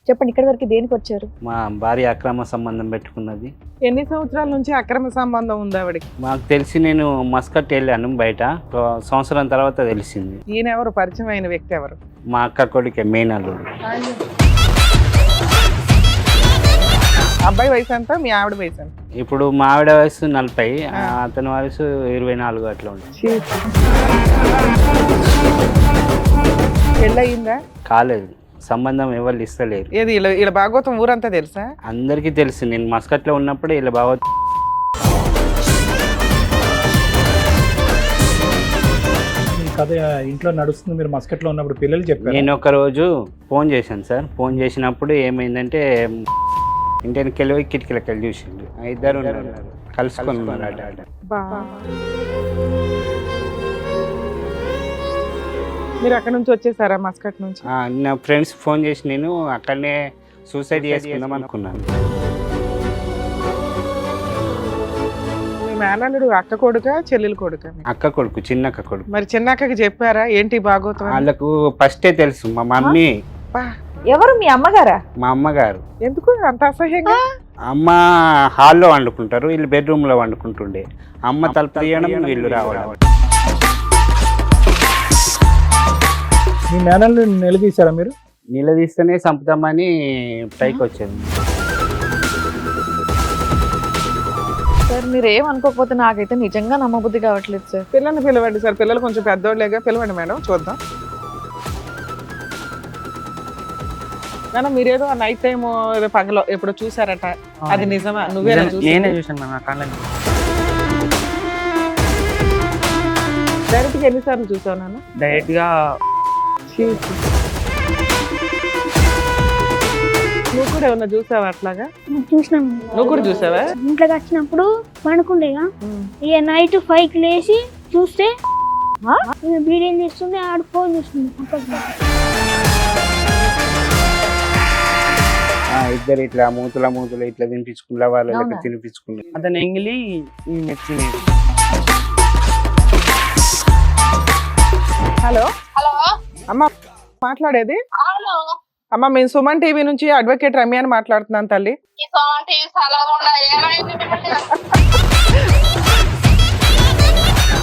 చెప్పండి, ఇక్కడి వరకు దేనికి వచ్చారు? మా భార్య అక్రమ సంబంధం పెట్టుకున్నది. ఎన్ని సంవత్సరాల నుంచి అక్రమ సంబంధం ఉంది ఆవిడకి? మాకు తెలిసి నేను మస్కట్ వెళ్ళాను బయట, ఒక సంవత్సరం తర్వాత తెలిసింది. ఈయన ఎవరు? పరిచయం అయిన వ్యక్తి ఎవరు? మా అక్క కొడుకే మెయిన్ అల్లుడు. అబ్బాయి వయసు ఎంత, మీ ఆవిడ వయసు ఎంత? ఇప్పుడు మా ఆవిడ వయసు 40, అతని వయసు 24 అట్లా ఉంటుంది. పెళ్ళయిందా? కాలేదు, సంబంధం ఎవరు ఇస్తలేరు. ఏది ఇలా భాగవతం ఊరంతా తెలుసా? అందరికీ తెలుసు. నేను మస్కట్లో ఉన్నప్పుడు ఇలా బాగా కథ ఇంట్లో నడుస్తుంది. మీరు మస్కట్లో ఉన్నప్పుడు పిల్లలు చెప్పారు. నేను ఒక రోజు ఫోన్ చేశాను సార్. ఫోన్ చేసినప్పుడు ఏమైందంటే ఇంటికి వెళ్ళి కిటికీలకి వెళ్ళి చూసిండు. ఇద్దరు కలుసుకొని ఉన్నారు. మీరు అక్కడ నుంచి వచ్చేసారా మస్కట్ నుంచి? నా ఫ్రెండ్స్ ఫోన్ చేసి నేను అక్కడనే సూసైడ్ చేసుకుందాం అనుకున్నాను. మీ మేనల్లుడు అక్క కొడుక చెల్లెలు కొడుక? అక్క కొడుకు, చిన్న అక్క కొడుకు. మరి చిన్న అక్కకి చెప్పారా ఏంటి భాగవతం? వాళ్ళకు ఫస్టే తెలుసు. మా మమ్మీ. ఎవరు? మీ అమ్మగారా? మా అమ్మగారు. ఎందుకు అంత అసహ్యంగా? అమ్మ హాల్లో వండుకుంటారు, వీళ్ళు బెడ్రూమ్ లో వండుకుంటుండే. అమ్మ తలుపు తీయడం, వీళ్ళు రావడం. మీ మేనల్ని నిలదీశారా మీరు? నిలదీస్తేనే చంపుతామని పైకి వచ్చేది. సార్ మీరు ఏమనుకోకపోతే నాకైతే నిజంగా నమ్మబుద్ధి కావట్లేదు సార్. పిల్లల్ని పిలవండి సార్, పిల్లలు కొంచెం పెద్దోళ్ళేగా, పిలవండి మేడం చూద్దాం. మేడం మీరేదో నైట్ టైం ఏదో పగలో ఎప్పుడు చూసారట, అది నిజమా? నువ్వేనా చూసావు? నేనే చూసాను మ్యామ్. నా కళ్ళని డైరెక్ట్ గా ఎన్నిసార్లు చూసావు నాన్న? డైరెక్ట్ గా. నువ్వు కూడా ఏమన్నా చూసావా అట్లాగా? చూసినాం. నువ్వు కూడా చూసావా? ఇంట్లోకి వచ్చినప్పుడు పడుకుండేగా, ఇక నైట్ 5కి లేచి చూస్తే వీడియో చేస్తుంది, ఆడు ఫోన్ చూస్తుంది. ఇద్దరు ఇట్లా మూతుల ఇట్లా తినిపించుకున్నా, వాళ్ళకి తినిపించుకున్నా. అతను ఎంగిలి మెచ్చింది. హలో అమ్మ మాట్లాడేది? అమ్మ మేము సుమన్ టీవీ నుంచి అడ్వకేట్ రమ్య అని మాట్లాడుతున్నాను తల్లి.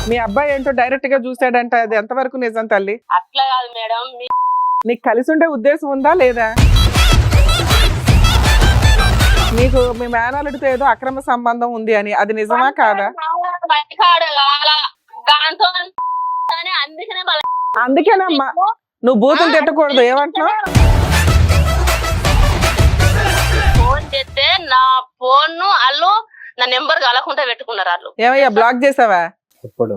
మీ అబ్బాయి ఏంటో డైరెక్ట్ గా చూసాడంట, అది ఎంతవరకు నిజం తల్లి? అట్లా కాదు మేడం. నీకు కలిసి ఉండే ఉద్దేశం ఉందా లేదా? నీకు మీ మేనల్లుడితో ఏదో అక్రమ సంబంధం ఉంది అని, అది నిజమా కాదా? అందుకేనమ్మా నువ్వు బూతులు తిట్టకూడదు. ఏమంటున్నావు? ఫోన్ చేస్తే నా ఫోన్ వాళ్ళు నా నెంబర్ కలకుండా పెట్టుకున్నారు వాళ్ళు. ఏమయ్యా బ్లాక్ చేసావా? ఎప్పుడు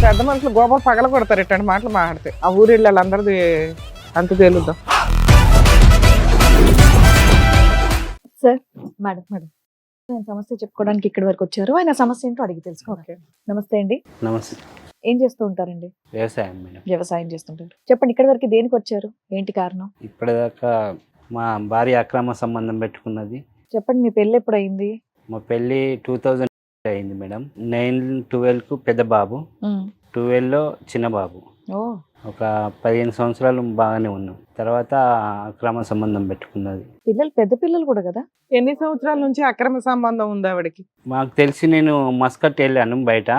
పెద్ద మనుషులు గోపలు పగల కొడతారు ఇట్లాంటి మాటలు మాట్లాడితే. ఆ ఊరిళ్ళు వాళ్ళందరిది అంత తేలుద్దాం. సార్ మేడం నేను సమస్య చెప్పుకోవడానికి ఇక్కడి వరకు వచ్చారు. ఆయన సమస్య ఏంటో అడిగి తెలుసుకోవాలి. నమస్తే అండి. నమస్తే. ఏం చేస్తూ ఉంటారండి? వ్యవసాయం మేడం. వ్యవసాయం చేస్తుంటారు. చెప్పండి, ఇక్కడి వరకు దేనికి వచ్చారు? ఏంటి కారణం? ఇప్పటిదాకా మా భార్య అక్రమ సంబంధం పెట్టుకున్నది. చెప్పండి, మీ పెళ్ళి ఎప్పుడు అయింది? మా పెళ్ళి 2000 అయింది మేడం. 9-12 పెద్ద బాబు, 12లో చిన్న బాబు. ఒక 15 సంవత్సరాలు బాగానే ఉన్నాం. తర్వాత అక్రమ సంబంధం పెట్టుకున్నది. పిల్లలు పెద్ద పిల్లలు కూడా కదా? ఎన్ని సంవత్సరాల నుంచి అక్రమ సంబంధం ఉంది ఆవిడకి? మాకు తెలిసి నేను మస్కట్ వెళ్ళాను బయట,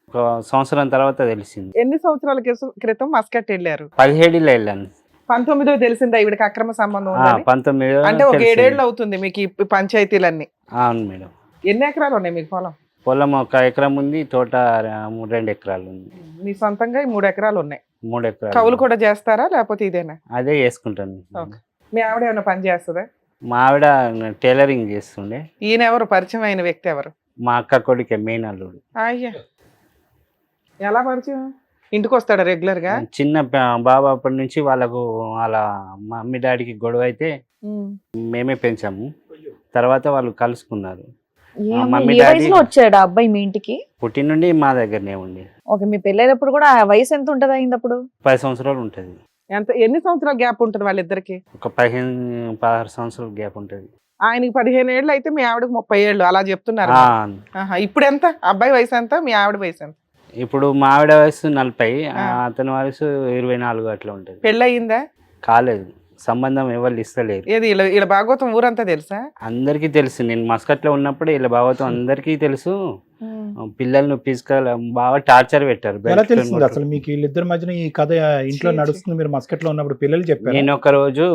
ఒక సంవత్సరం తర్వాత తెలిసింది. ఎన్ని సంవత్సరాల క్రితం మస్కట్ వెళ్ళారు? 17లో వెళ్ళాను. 19 తెలిసిందా ఈవిడకి అక్రమ సంబంధం ఉందని? 19 అంటే ఒక 7 ఏళ్ళు అవుతుంది మీకు ఈ పంచాయతీలన్నీ? అవును మేడం. ఎన్ని ఎకరాలు ఉన్నాయి మీకు పొలం? పొలం 1 ఎకరం ఉంది, తోట 2 ఎకరాలు ఉంది. మీ సొంతంగా 3 ఎకరాలు ఉన్నాయి. 3 ఎకరాలు. కవులు కూడా చేస్తారా లేకపోతే ఇదేనా? అదే చేసుకుంటాను. మీ ఆవిడ ఏమైనా పని చేస్తుందా? మా ఆవిడ టైలరింగ్ చేస్తుండే. ఈయన ఎవరు? పరిచయం అయిన వ్యక్తి ఎవరు? మా అక్క కొడుకే మెయిన్ అల్లుడు. అయ్యా, ఎలా పరిచయం? ఇంటికి వస్తాడా రెగ్యులర్ గా? చిన్న బాబు అప్పటి నుంచి వాళ్ళకు వాళ్ళ మమ్మీ డాడీకి గొడవ అయితే మేమే పెంచాము. తర్వాత వాళ్ళు కలుసుకున్నారు. ఏ వయసులో వచ్చాడు ఆ అబ్బాయి మీ ఇంటికి? పుట్టిన నుండి మా దగ్గరనే ఉండి. ఓకే, మీ పెళ్ళైనప్పుడు కూడా వయసు ఎంత ఉంటది అయింది అప్పుడు? 10 సంవత్సరాలు ఉంటది. ఎన్ని సంవత్సరాల గ్యాప్ ఉంటుంది వాళ్ళిద్దరికి? ఒక 15-16 సంవత్సరాల గ్యాప్ ఉంటది. ఆయనకి 15 ఏళ్ళు అయితే మీ ఆవిడకి 30 ఏళ్ళు అలా చెప్తున్నారు. ఇప్పుడు ఎంత? అబ్బాయి వయసు ఎంత, మీ ఆవిడ వయసు ఎంత? ఇప్పుడు మా ఆవిడ వయసు 40, ఆ. అతని వయసు 24 అట్లా ఉంటుంది. పెళ్ళయిందా? కాలేదు, సంబంధం ఎవరు ఇస్తలేరు. ఏది ఇలా భాగవతం ఊరంతా తెలుసా? అందరికీ తెలుసు, నేను మస్కట్లో ఉన్నప్పుడు ఇలా భాగవతం అందరికీ తెలుసు. పిల్లల్ని ఫిజికల్ బాగా టార్చర్ పెట్టారు. ఎలా తెలిసింది అసలు మీకు వీళ్ళిద్దరి మధ్యన ఈ కథ ఇంట్లో నడుస్తుంది మీరు మస్కట్లో ఉన్నప్పుడు పిల్లలు చెప్పారు? నేను ఒక రోజు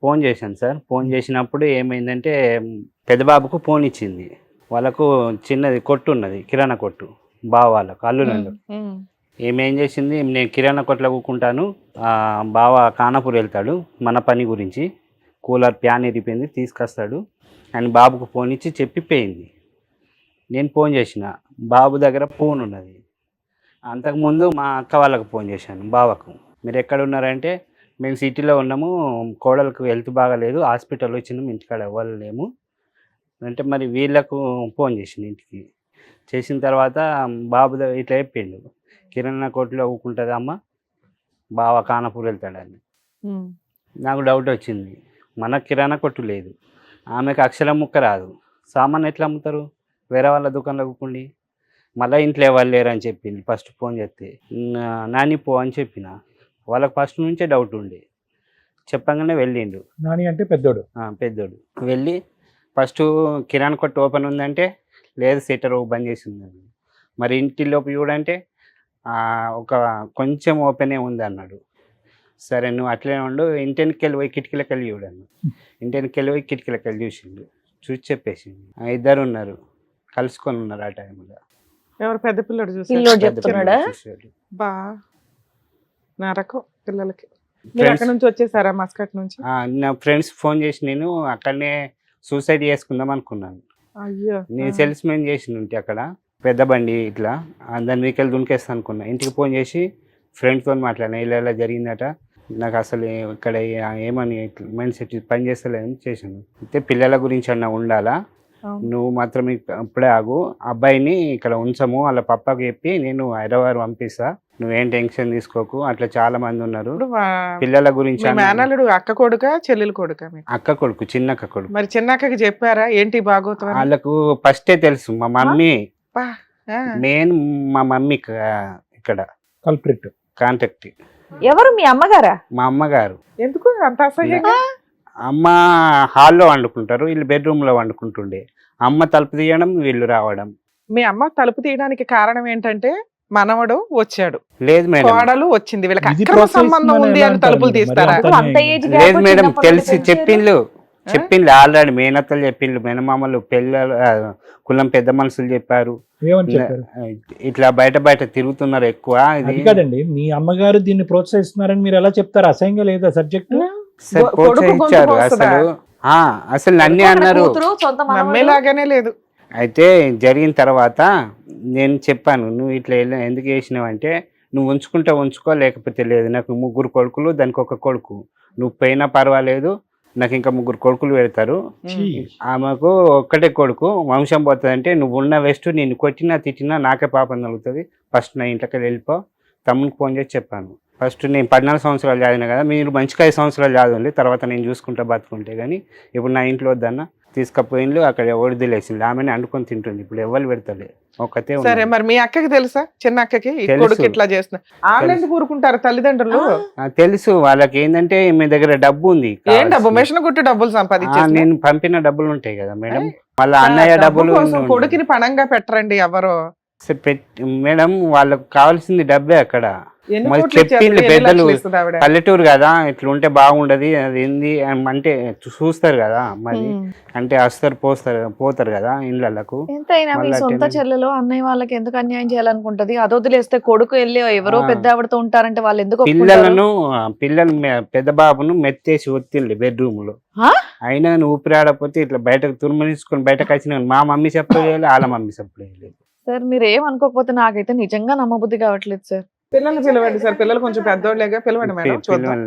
ఫోన్ చేశాను సార్. ఫోన్ చేసినప్పుడు ఏమైందంటే పెద్ద బాబుకు ఫోన్ ఇచ్చింది. వాళ్ళకు చిన్నది కొట్టు ఉన్నది, కిరాణా కొట్టు, బావ వాళ్ళకు అల్లునండు. ఏం చేసింది, నేను కిరాణా కొట్లో కూకుంటాను, బావ ఖానాపూర్ వెళ్తాడు మన పని గురించి, కూలర్ ప్యాన్ ఇరిపోయింది తీసుకొస్తాడు అని బాబుకు ఫోన్ ఇచ్చి చెప్పిపోయింది. నేను ఫోన్ చేసిన, బాబు దగ్గర ఫోన్ ఉన్నది. అంతకుముందు మా అక్క వాళ్ళకు ఫోన్ చేశాను బావకు, మీరు ఎక్కడ ఉన్నారంటే మేము సిటీలో ఉన్నాము, కోడలకు హెల్త్ బాగాలేదు, హాస్పిటల్ వచ్చినాము, ఇంటికాడ ఇవ్వలేము అంటే మరి వీళ్ళకు ఫోన్ చేసింది ఇంటికి. చేసిన తర్వాత బాబు ఇట్లా చెప్పిండు, కిరాణా కొట్లో ఊకుంటుంది అమ్మ, బావ ఖానాపూర్ వెళ్తాడని. నాకు డౌట్ వచ్చింది, మన కిరాణా కొట్టు లేదు, ఆమెకు అక్షరం ముక్క రాదు, సామాన్ ఎట్లా అమ్ముతారు, వేరే వాళ్ళ దుకాణంలో కూకుండి, మళ్ళీ ఇంట్లో ఎవరు లేరు అని చెప్పింది. ఫస్ట్ ఫోన్ చేస్తే నాని పో అని చెప్పిన, వాళ్ళకి ఫస్ట్ నుంచే డౌట్ ఉండే. చెప్పగానే వెళ్ళిండు. నాని అంటే పెద్దోడు? పెద్దోడు. వెళ్ళి ఫస్ట్ కిరాణా కొట్టు ఓపెన్ ఉందంటే లేదు, సెటర్ బంద్ చేసి ఉందండి. మరి ఇంటిలోపు చూడంటే ఒక కొంచెం ఓపెనే ఉంది అన్నాడు. సరే నువ్వు అట్లనే ఉండు, ఇంటికి వెళ్ళి పోయి కిటికీలకి వెళ్ళి చూడను. ఇంటికి వెళ్ళి పోయి కిటికీలకి వెళ్ళి చూసిండు, చూసి చెప్పేసిండు. ఇద్దరు ఉన్నారు, కలుసుకొని ఉన్నారు ఆ టైంలో. ఎవరు? పెద్ద పిల్లడు పిల్లోడు చెప్తున్నాడా? బా నరకం పిల్లలకి. మీరు అక్కడ నుంచి వచ్చేసారా మస్కట్ నుంచి? నా ఫ్రెండ్స్ ఫోన్ చేసి నేను అక్కడనే సూసైడ్ చేసుకుందాం అనుకున్నాను. అయ్యో, నేను సేల్స్ మెన్ చేసిన ఉంటే అక్కడ పెద్ద బండి ఇట్లా దాని వీకెళ్ళి దునికేస్తా అనుకున్నా. ఇంటికి ఫోన్ చేసి ఫ్రెండ్తో మాట్లాడినా, ఇలా జరిగిందట, నాకు అసలు ఇక్కడ ఏమని మైండ్ సెట్ పని చేస్తలేదని చేశాను. అయితే పిల్లల గురించి అన్న ఉండాలా, నువ్వు మాత్రం ఇప్పుడే ఆగు, అబ్బాయిని ఇక్కడ ఉంచము, వాళ్ళ పప్పకి చెప్పి నేను హైదరాబాద్ పంపిస్తా, నువ్వేం టెన్షన్ తీసుకోకు, అట్లా చాలా మంది ఉన్నారు పిల్లల గురించి. మేనల్లుడు అక్క కొడుక చెల్లెలు కొడుక? అక్క కొడుకు, చిన్నక్క కొడుకు. మరి చిన్నక్కకి చెప్పారా ఏంటి భాగవతం? వాళ్ళకు ఫస్టే తెలుసు, మా మమ్మీ, నేను మా మమ్మీ ఇక్కడ కల్ప్రిట్ కాంటాక్ట్. ఎవరు? మీ అమ్మగారా? మా అమ్మగారు. ఎందుకు అంత అసహ్యంగా? అమ్మ హాల్లో వండుకుంటారు, వీళ్ళు బెడ్రూమ్ లో వండుకుంటుండే, అమ్మ తలుపు తీయడం వీళ్ళు రావడం. మీ అమ్మ తలుపు తీయడానికి కారణం ఏంటంటే మనవడు వచ్చాడు, లేదు మేడం, కోడలు వచ్చింది, వీళ్ళకి ఇది అక్రమ process సంబంధం ఉంది అని మరి తలుపులు అంటారు. తీస్తారా? మరి అంత ఏజ్ లేదు మేడం, తెలిసి చెప్పిండ్లు ఆల్రెడీ మేనత్తలు చెప్పిండ్లు, మేనమామలు, పిల్లలు కులం పెద్ద మనుషులు చెప్పారు, ఏమని చెప్పారు? ఇట్లా బయట తిరుగుతున్నారు ఎక్కువ. అది కాదండి, మీ అమ్మగారు దీన్ని ప్రోత్సహిస్తున్నారని మీరు ఎలా చెప్తారు? అసహ్యంగా లేదా సబ్జెక్ట్? ప్రోత్సహించారు అసలు అన్ని అన్నారు, నమ్మేలాగానే లేదు. అయితే జరిగిన తర్వాత నేను చెప్పాను, నువ్వు ఇట్లా ఎందుకు చేసినావు అంటే, నువ్వు ఉంచుకో లేకపోతే లేదు, నాకు 3 కొడుకులు, దానికి 1 కొడుకు, నువ్వు పోయినా పర్వాలేదు, నాకు ఇంకా 3 కొడుకులు పెడతారు, ఆమెకు ఒక్కటే కొడుకు, వంశం పోతుంది అంటే, నువ్వు ఉన్న వేస్ట్, నేను కొట్టినా తిట్టినా నాకే పాపం తగులుతుంది, ఫస్ట్ నా ఇంట్లోకి వెళ్ళిపో. తమ్మునికి ఫోన్ చేసి చెప్పాను, ఫస్ట్ నేను 14 సంవత్సరాలు చదివినా కదా, మీరు మంచిగా 5 సంవత్సరాలు చదవండి, తర్వాత నేను చూసుకుంటా బతుకుంటే, కానీ ఇప్పుడు నా ఇంట్లో వద్దన్న తీసుకపోయిండ్లు, అక్కడ వడిదిలేసింది, ఆమెను అండుకొని తింటుంది, ఇప్పుడు ఎవరు పెడతలే, ఒక్కతే. సరే, మరి మీ అక్కకి తెలుసా? చిన్న అక్కకి కొడుకు ఇట్లా చేస్తున్నా, ఆళ్ళెందుకు కూరుకుంటారు తల్లిదండ్రులు? తెలుసు వాళ్ళకి, ఏంటంటే మీ దగ్గర డబ్బు ఉంది. ఏం డబ్బు? మిషన్ కుట్టి డబ్బులు సంపాదించారు. నేను పంపిన డబ్బులు ఉంటాయి కదా మేడం, మళ్ళీ అన్నయ్య డబ్బులు. కొడుకుని పణంగా పెట్టరండి ఎవరు మేడం, వాళ్ళకు కావాల్సింది డబ్బే అక్కడ. మరి చెప్పింది పెద్దలు, పల్లెటూరు కదా, ఇట్లా ఉంటే బాగుండదు, అది ఏంది అంటే చూస్తారు కదా, మరి అంటే వస్తారు పోతారు కదా ఇళ్ళకు. ఎంతైనా మీ సొంత చెల్లెలు అన్నయ్య వాళ్ళకి ఎందుకు అన్యాయం చేయాలనుకుంటది? అది వదిలేస్తే కొడుకు వెళ్ళి ఎవరో పెద్ద ఆవిడతో ఉంటారంటే వాళ్ళు ఎందుకు? పిల్లలు పెద్ద బాబును మెత్తేసి ఒత్తిండి బెడ్రూమ్ లో, అయినా ఊపిరాడపోతే ఇట్లా బయటకు తురుమనిసుకొని బయటకు వచ్చిన మా మమ్మీ చెప్పలేదు, వాళ్ళ మమ్మీ చెప్పలేదు. సార్ మీరు ఏమనుకోకపోతే నాకైతే నిజంగా నమ్మబుద్ధి కావట్లేదు సార్. పిల్లలు పిలవండి సార్, పిల్లలు కొంచెం పెద్దోళ్ళేగా, పిలవండి మేడం, చూద్దాం.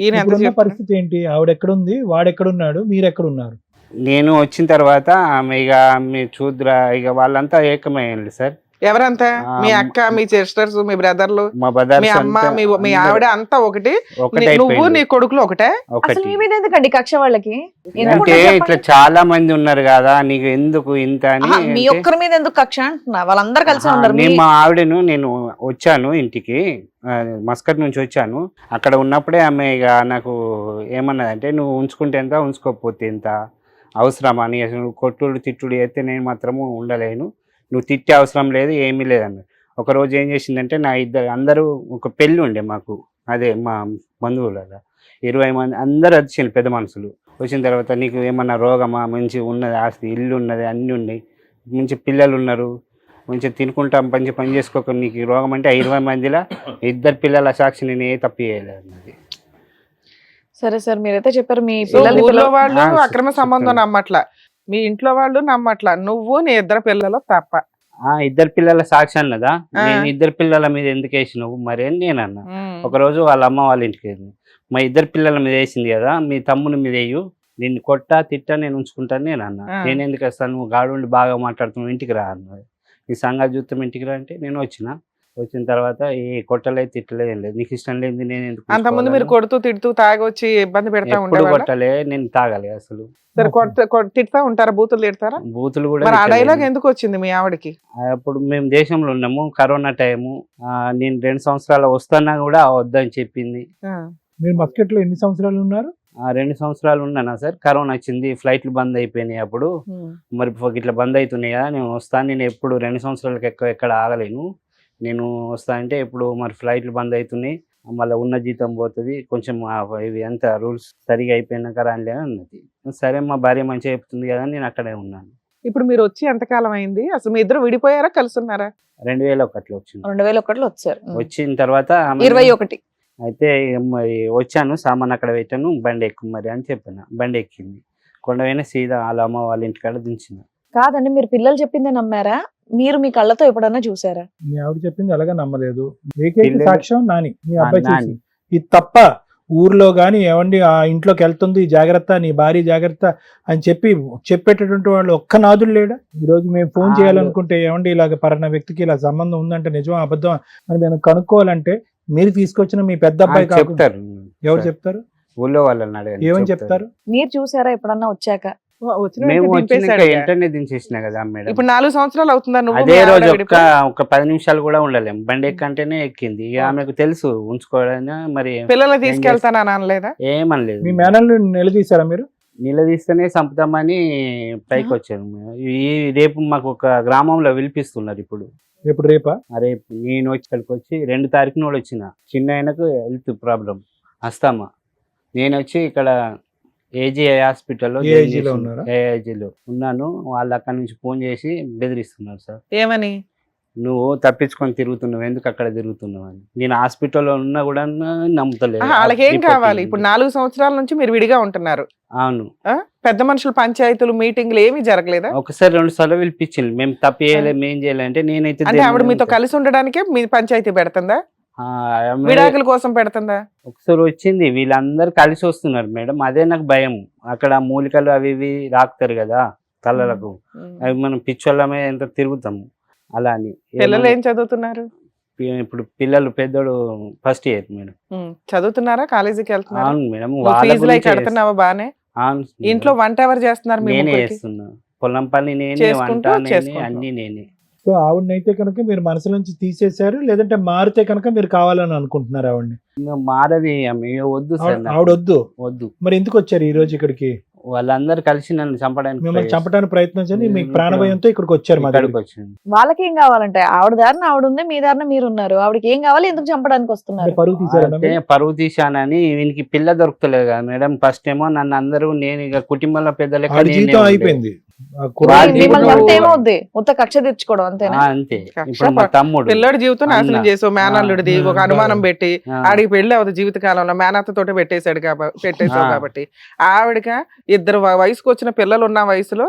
ఈయన ఎంత ఇప్పుడున్న చెప్తున్నారు? పరిస్థితి ఏంటి? ఆవిడ ఎక్కడుంది, వాడు ఎక్కడున్నాడు, మీరు ఎక్కడున్నారు? నేను వచ్చిన తర్వాత ఆమె ఇక మీరు చూద్దురా, ఇక వాళ్ళంతా ఏకమయ్యారు సార్. ఎవరంతా మీ ఆ, అక్క మీ సిస్టర్స్ మీ బ్రదర్లు మా బ్రదర్స్ మీ అమ్మ మీ ఆవిడ అంతా ఒకటి ఒకటే నువ్వు నీ కొడుకులు ఒకటే అసలు ఒకటి మీ మీద ఎందుకండి కక్ష వాళ్ళకి ఎందుకు అంటే ఉండదు ఇట్లా చెప్పండి? చాలా మంది ఉన్నారు కదా నీకు ఎందుకు ఇంత అని ఆహా, మీ అంటే, ఒక్కరి మీద ఎందుకు కక్ష అంటున్నా వాళ్ళందరూ కలిసి ఆహా, ఉన్నారు నేను మా ఆవిడను నేను వచ్చాను ఇంటికి మస్కట్ నుంచి వచ్చాను. అక్కడ ఉన్నప్పుడే ఆమె ఇక నాకు ఏమన్నదంటే నువ్వు ఉంచుకుంటే ఎంత ఉంచుకోకపోతే ఎంత అవసరమా అని అసలు కొట్టుడు తిట్టుడు అయితే నేను మాత్రము ఉండలేను, నువ్వు తిట్టే అవసరం లేదు ఏమీ లేదన్న. ఒకరోజు ఏం చేసిందంటే నా అందరూ ఒక పెళ్ళి ఉండే మాకు, అదే మా బంధువులలో 20 మంది అందరూ వచ్చింది పెద్ద మనుషులు. వచ్చిన తర్వాత నీకు ఏమన్నా రోగమా, మంచి ఉన్నది ఆస్తి ఇల్లు ఉన్నది అన్నీ ఉన్నాయి, మంచి పిల్లలు ఉన్నారు, మంచిగా తినుకుంటాం మంచి పని చేసుకోక నీకు రోగం అంటే 20 మందిలో 2 పిల్లల సాక్షి నేను ఏ తప్పు చేయలేదు అన్నది. సరే సార్ మీరైతే చెప్పారు మీ సో పిల్లల్ని ఊర్లో వాళ్ళు ఆ, అక్రమ సంబంధం చెప్తాను. నమ్మట్లా, మీ ఇంట్లో వాళ్ళు నమ్మట్లా, నువ్వు నీ 2 పిల్లలు తప్ప. 2 పిల్లల సాక్షి అన్నదా, ఆ. నేను 2 పిల్లల మీద ఎందుకు వేసినావు మరి అని నేను అన్నా. ఉమ్. ఒకరోజు వాళ్ళ అమ్మ వాళ్ళ ఇంటికి వెళ్ళింది, మా 2 పిల్లల మీద వేసింది కదా మీ తమ్ముని మీద వేయు, నిన్ను కొట్టా తిట్టా నేను ఉంచుకుంటాను నేను అన్నా. ఆ. నేను ఎందుకు వస్తాను, నువ్వు గాడుండి బాగా మాట్లాడుతున్నావు ఇంటికి రా అన్నది. ఈ సంగతి చూస్తాం ఇంటికి రా అంటే నేను వచ్చిన తర్వాత ఏ కొట్టలేదు తిట్టలేదు ఏం లేదు, నీకు ఇష్టం లేదు నేను ఎందుకు అంతకుముందు మీరు ఉంచుకోవాలని. కొడుతూ తిడుతూ తాగొచ్చి ఇబ్బంది పెడతా ఎప్పుడు ఉండేవాళ్ళ? కొట్టలే, నేను తాగలే అసలు. సరే తిడతా ఉంటారా, బూతులు తిడతారా? బూతులు కూడా మరి ఆ తిట్టలేదు. డైలాగ్ ఎందుకు వచ్చింది మీ ఆవిడకి? అప్పుడు మేము దేశంలో ఉన్నాము, కరోనా టైము, నేను 2 సంవత్సరాలు వస్తున్నా కూడా వద్దని చెప్పింది. ఆ. మీరు మస్కెట్ లో ఎన్ని సంవత్సరాలు ఉన్నారు? 2 సంవత్సరాలు ఉన్నానా సార్, కరోనా వచ్చింది, ఫ్లైట్లు బంద్ అయిపోయినాయి అప్పుడు. ఉమ్. మరి ఇట్లా బంద్ అవుతున్నాయి కదా, నేను వస్తాను, నేను ఎప్పుడు 2 సంవత్సరాలకు ఎక్కడ ఆగలేను, నేను వస్తా అంటే ఎప్పుడు మరి ఫ్లైట్లు బంద్ అవుతున్నాయి, మళ్ళీ ఉన్న జీతం పోతుంది, కొంచెం ఇవి అంత రూల్స్ సరిగా అయిపోయినాక రానిలే అన్నది. సరే మా భార్య మంచిగా చెప్తుంది కదా అని నేను అక్కడే ఉన్నాను. ఇప్పుడు మీరు వచ్చి ఎంతకాలం అయింది? అసలు మీ ఇద్దరు విడిపోయారా కలిసి ఉన్నారా? 2001లో వచ్చింది. 2001లో వచ్చారు వచ్చిన తర్వాత ఆమె 21 అయితే మరి వచ్చాను, సామాన్ అక్కడ పెట్టాను, బండి ఎక్కు మరి అని చెప్పాను. బండి ఎక్కింది, కొండపోయిన సీదా వాళ్ళ అమ్మ వాళ్ళ ఇంటికాడ దించిన. కాదండి మీరు పిల్లలు చెప్పిందే నమ్మారా, మీరు మీ కళ్ళతో ఎప్పుడన్నా చూసారా? మీ ఆవిడ చెప్పింది అలాగా నమ్మలేదు. ఏకైక పిల్లలు- సాక్ష్యం నాని, మీ అబ్బాయి నాని. చూసి. ఇది తప్ప ఊర్లో గాని ఏమండి ఆ ఇంట్లోకి వెళ్తుంది జాగ్రత్త, నీ భార్య జాగ్రత్త అని చెప్పేటటువంటి వాళ్ళు ఒక్క నాదుడు లేడా? ఈ రోజు మేము ఫోన్ చేయాలనుకుంటే ఏమండి ఇలాగ పలానా వ్యక్తికి ఇలా సంబంధం ఉందంటే నిజమా అబద్ధం అని మేము కనుక్కోవాలంటే మీరు తీసుకొచ్చిన మీ పెద్ద అబ్బాయి కాకుండా చెప్తారు. ఎవరు చెప్తారు? ఊళ్ళో వాళ్ళని అడగండి, ఏమని చెప్తారు. చెప్తారు? మీరు చూసారా ఎప్పుడన్నా వచ్చాక? వచ్చిన మేము వెంటనే వచ్చినాక దింపేశాడు ఇక. వెంటనే దించేసిన కదా మేడం. ఇప్పుడు 4 సంవత్సరాలు అవుతుందా నువ్వు అదే మీ ఆవిడ రోజు విడిపోయి? ఒక 10 నిమిషాలు కూడా ఉండలేము, బండి ఎక్కంటేనే ఎక్కింది. ఇక ఆమెకు తెలుసు ఉంచుకోవాలని, మరి పిల్లల్ని తీసుకెళ్తానని అనలేదా? ఏమనలేదు. మీ మేనల్ని నిలదీశారా మీరు? నిలదీస్తేనే చంపుతామని పైకి వచ్చాను. ఈ రేపు మాకు ఒక గ్రామంలో పిలిపిస్తున్నారు ఇప్పుడు. ఎప్పుడు రేపా? రేపు నేను ఇక్కడికి వచ్చి 2 తారీఖున కూడా వచ్చిన. చిన్న ఆయనకు హెల్త్ ప్రాబ్లం అస్తామా, నేను వచ్చి ఇక్కడ ఏజీఐ హాస్పిటల్లో AIG లో ఉన్నారా? ఏఐజీలో ఉన్నాను. వాళ్ళు అక్కడ నుంచి ఫోన్ చేసి బెదిరిస్తున్నారు సార్, ఏమని? నువ్వు తప్పించుకొని తిరుగుతున్నావు, ఎందుకు అక్కడ తిరుగుతున్నావు అని. నేను హాస్పిటల్లో ఉన్నా కూడా నమ్ముతలేదు. వాళ్ళకి ఏం కావాలి? ఇప్పుడు 4 సంవత్సరాల నుంచి మీరు విడిగా ఉంటున్నారు. అవును, ఆ? పెద్ద మనుషులు పంచాయతీలు మీటింగ్లు ఏమీ జరగలేదా? ఒకసారి 2 సార్లు పిలిపించింది. మేము తప్పు చేయలేదు, మేం చేయాలంటే నేనైతే అంటే ఆవిడ మీతో కలిసి ఉండడానికే మీ పంచాయతీ పెడుతుందా, విడాకుల కోసం పెడుతుందా? ఒకసారి వచ్చింది, వీళ్ళందరూ కలిసి వస్తున్నారు మేడం, అదే నాకు భయం. అక్కడ మూలికలు అవి ఇవి రాకుతారు కదా తలలకు, అవి మనం పిచ్చోళ్ళమే ఎంత తిరుగుతాము అలా అని. పిల్లలు ఏం చదువుతున్నారు? ఇప్పుడు పిల్లలు పెద్దోడు ఫస్ట్ ఇయర్ మేడం. చదువుతున్నారా? కాలేజీకి వెళ్తున్నారా? అవును మేడం, నువ్వు వాళ్ళ ఫీజులు అవి గురించే కడుతున్నావా బానే? అవును మేడం. ఇంట్లో వంట ఎవరు చేస్తున్నారు? మీ నేనే ముగ్గురికి? చేస్తున్నా, పొలం పని నేనే, చేసుకుంటూ వంట నేనే, చేసుకుంటూ. అన్ని నేనే. సో ఆవిడనైతే కనుక మీరు మనసు నుంచి తీసేశారు, లేదంటే మారితే కనుక మీరు కావాలని అనుకుంటున్నారు ఆవిడని? ఇంకా మారది ఆమె, వద్దు సార్ నాకు. ఆవిడ వద్దు. వద్దు. మరి ఎందుకు వచ్చారు ఈ రోజు ఇక్కడికి? వాళ్ళందరూ కలిసి నన్ను చంపడానికి మిమ్మల్ని చంపడానికి ప్రయత్నించండి, మీకు ఇప్పుడు ప్రాణభయంతో ఇక్కడికి వచ్చారు మా ఇక్కడికి దగ్గరికి. వచ్చింది. వాళ్ళకి ఏం కావాలంటే ఆవిడ దారిన ఆవిడ ఉంది, మీ దారిన మీరు ఉన్నారు. ఆవిడకి ఏం కావాలి, ఎందుకు చంపడానికి వస్తున్నారు? అంటే పరుగు తీశారన్నా అయితే మీరు? పరువు తీశానని వీనికి పిల్ల దొరుకుతలేదు కదా మేడం. ఫస్ట్ ఏమో నన్ను అందరూ, నేను ఇక కుటుంబంలో పెద్ద లెక్క ఆవిడ నేనే జీవితం ఉండే. అయిపోయింది. ఆ వాడి కుర్రాడి మిమ్మల్ని జీవితం- చంపితే ఏమవుద్ది? ఉత్త కక్ష తెచ్చుకోవడం అంతేనా? అంతే. కక్ష ఇప్పుడు మా తమ్ముడు పిల్లడి జీవితం నాశనం అన్న. చేసావు, మేనల్లుడిది ఆ, ఒక అనుమానం పెట్టి ఆ, ఆడికి పెళ్లి అవుతుంది జీవితకాలంలో, మేనత్తతోటే పెట్టేసావు ఆ. కాబట్టి ఆవిడక 2 వయసుకు వచ్చిన పిల్లలు ఉన్న వయసులో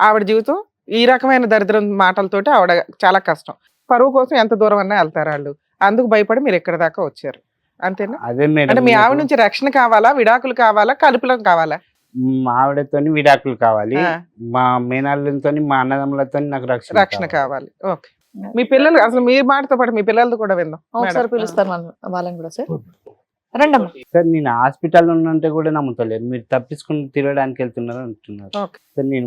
ఆవిడ జీవితం ఈ రకమైన దరిద్రం మాటలతోటి ఆవిడ చాలా కష్టం. పరువు కోసం ఎంత దూరం అన్నా వెళ్తారు వాళ్ళు, అందుకు భయపడి మీరు ఎక్కడి దాకా వచ్చారు అంతేనా? అదే మేడం. అంటే మీ ఆవిడ నుంచి రక్షణ కావాలా, విడాకులు కావాలా, కలుపులం కావాలా? మా ఆవిడతోని విడాకులు కావాలి, ఆ, మా మేనల్లతో మా అన్నదమ్ములతో నాకు రక్షణ రక్షణ కావాలి. కావాలి. ఓకే. మీ పిల్లలు అసలు మీ మాటతో పాటు మీ పిల్లలతో కూడా విందాం ఒకసారి మేడం. పిలుస్తాను వాళ్ళని కూడా సార్. రండమ్మా. సార్ నేను హాస్పిటల్లో ఉన్నంటే కూడా నమ్ముతలేరు, మీరు తప్పించుకుని తిరగడానికి వెళ్తున్నారు అంటున్నారు. ఓకే. సార్ నేను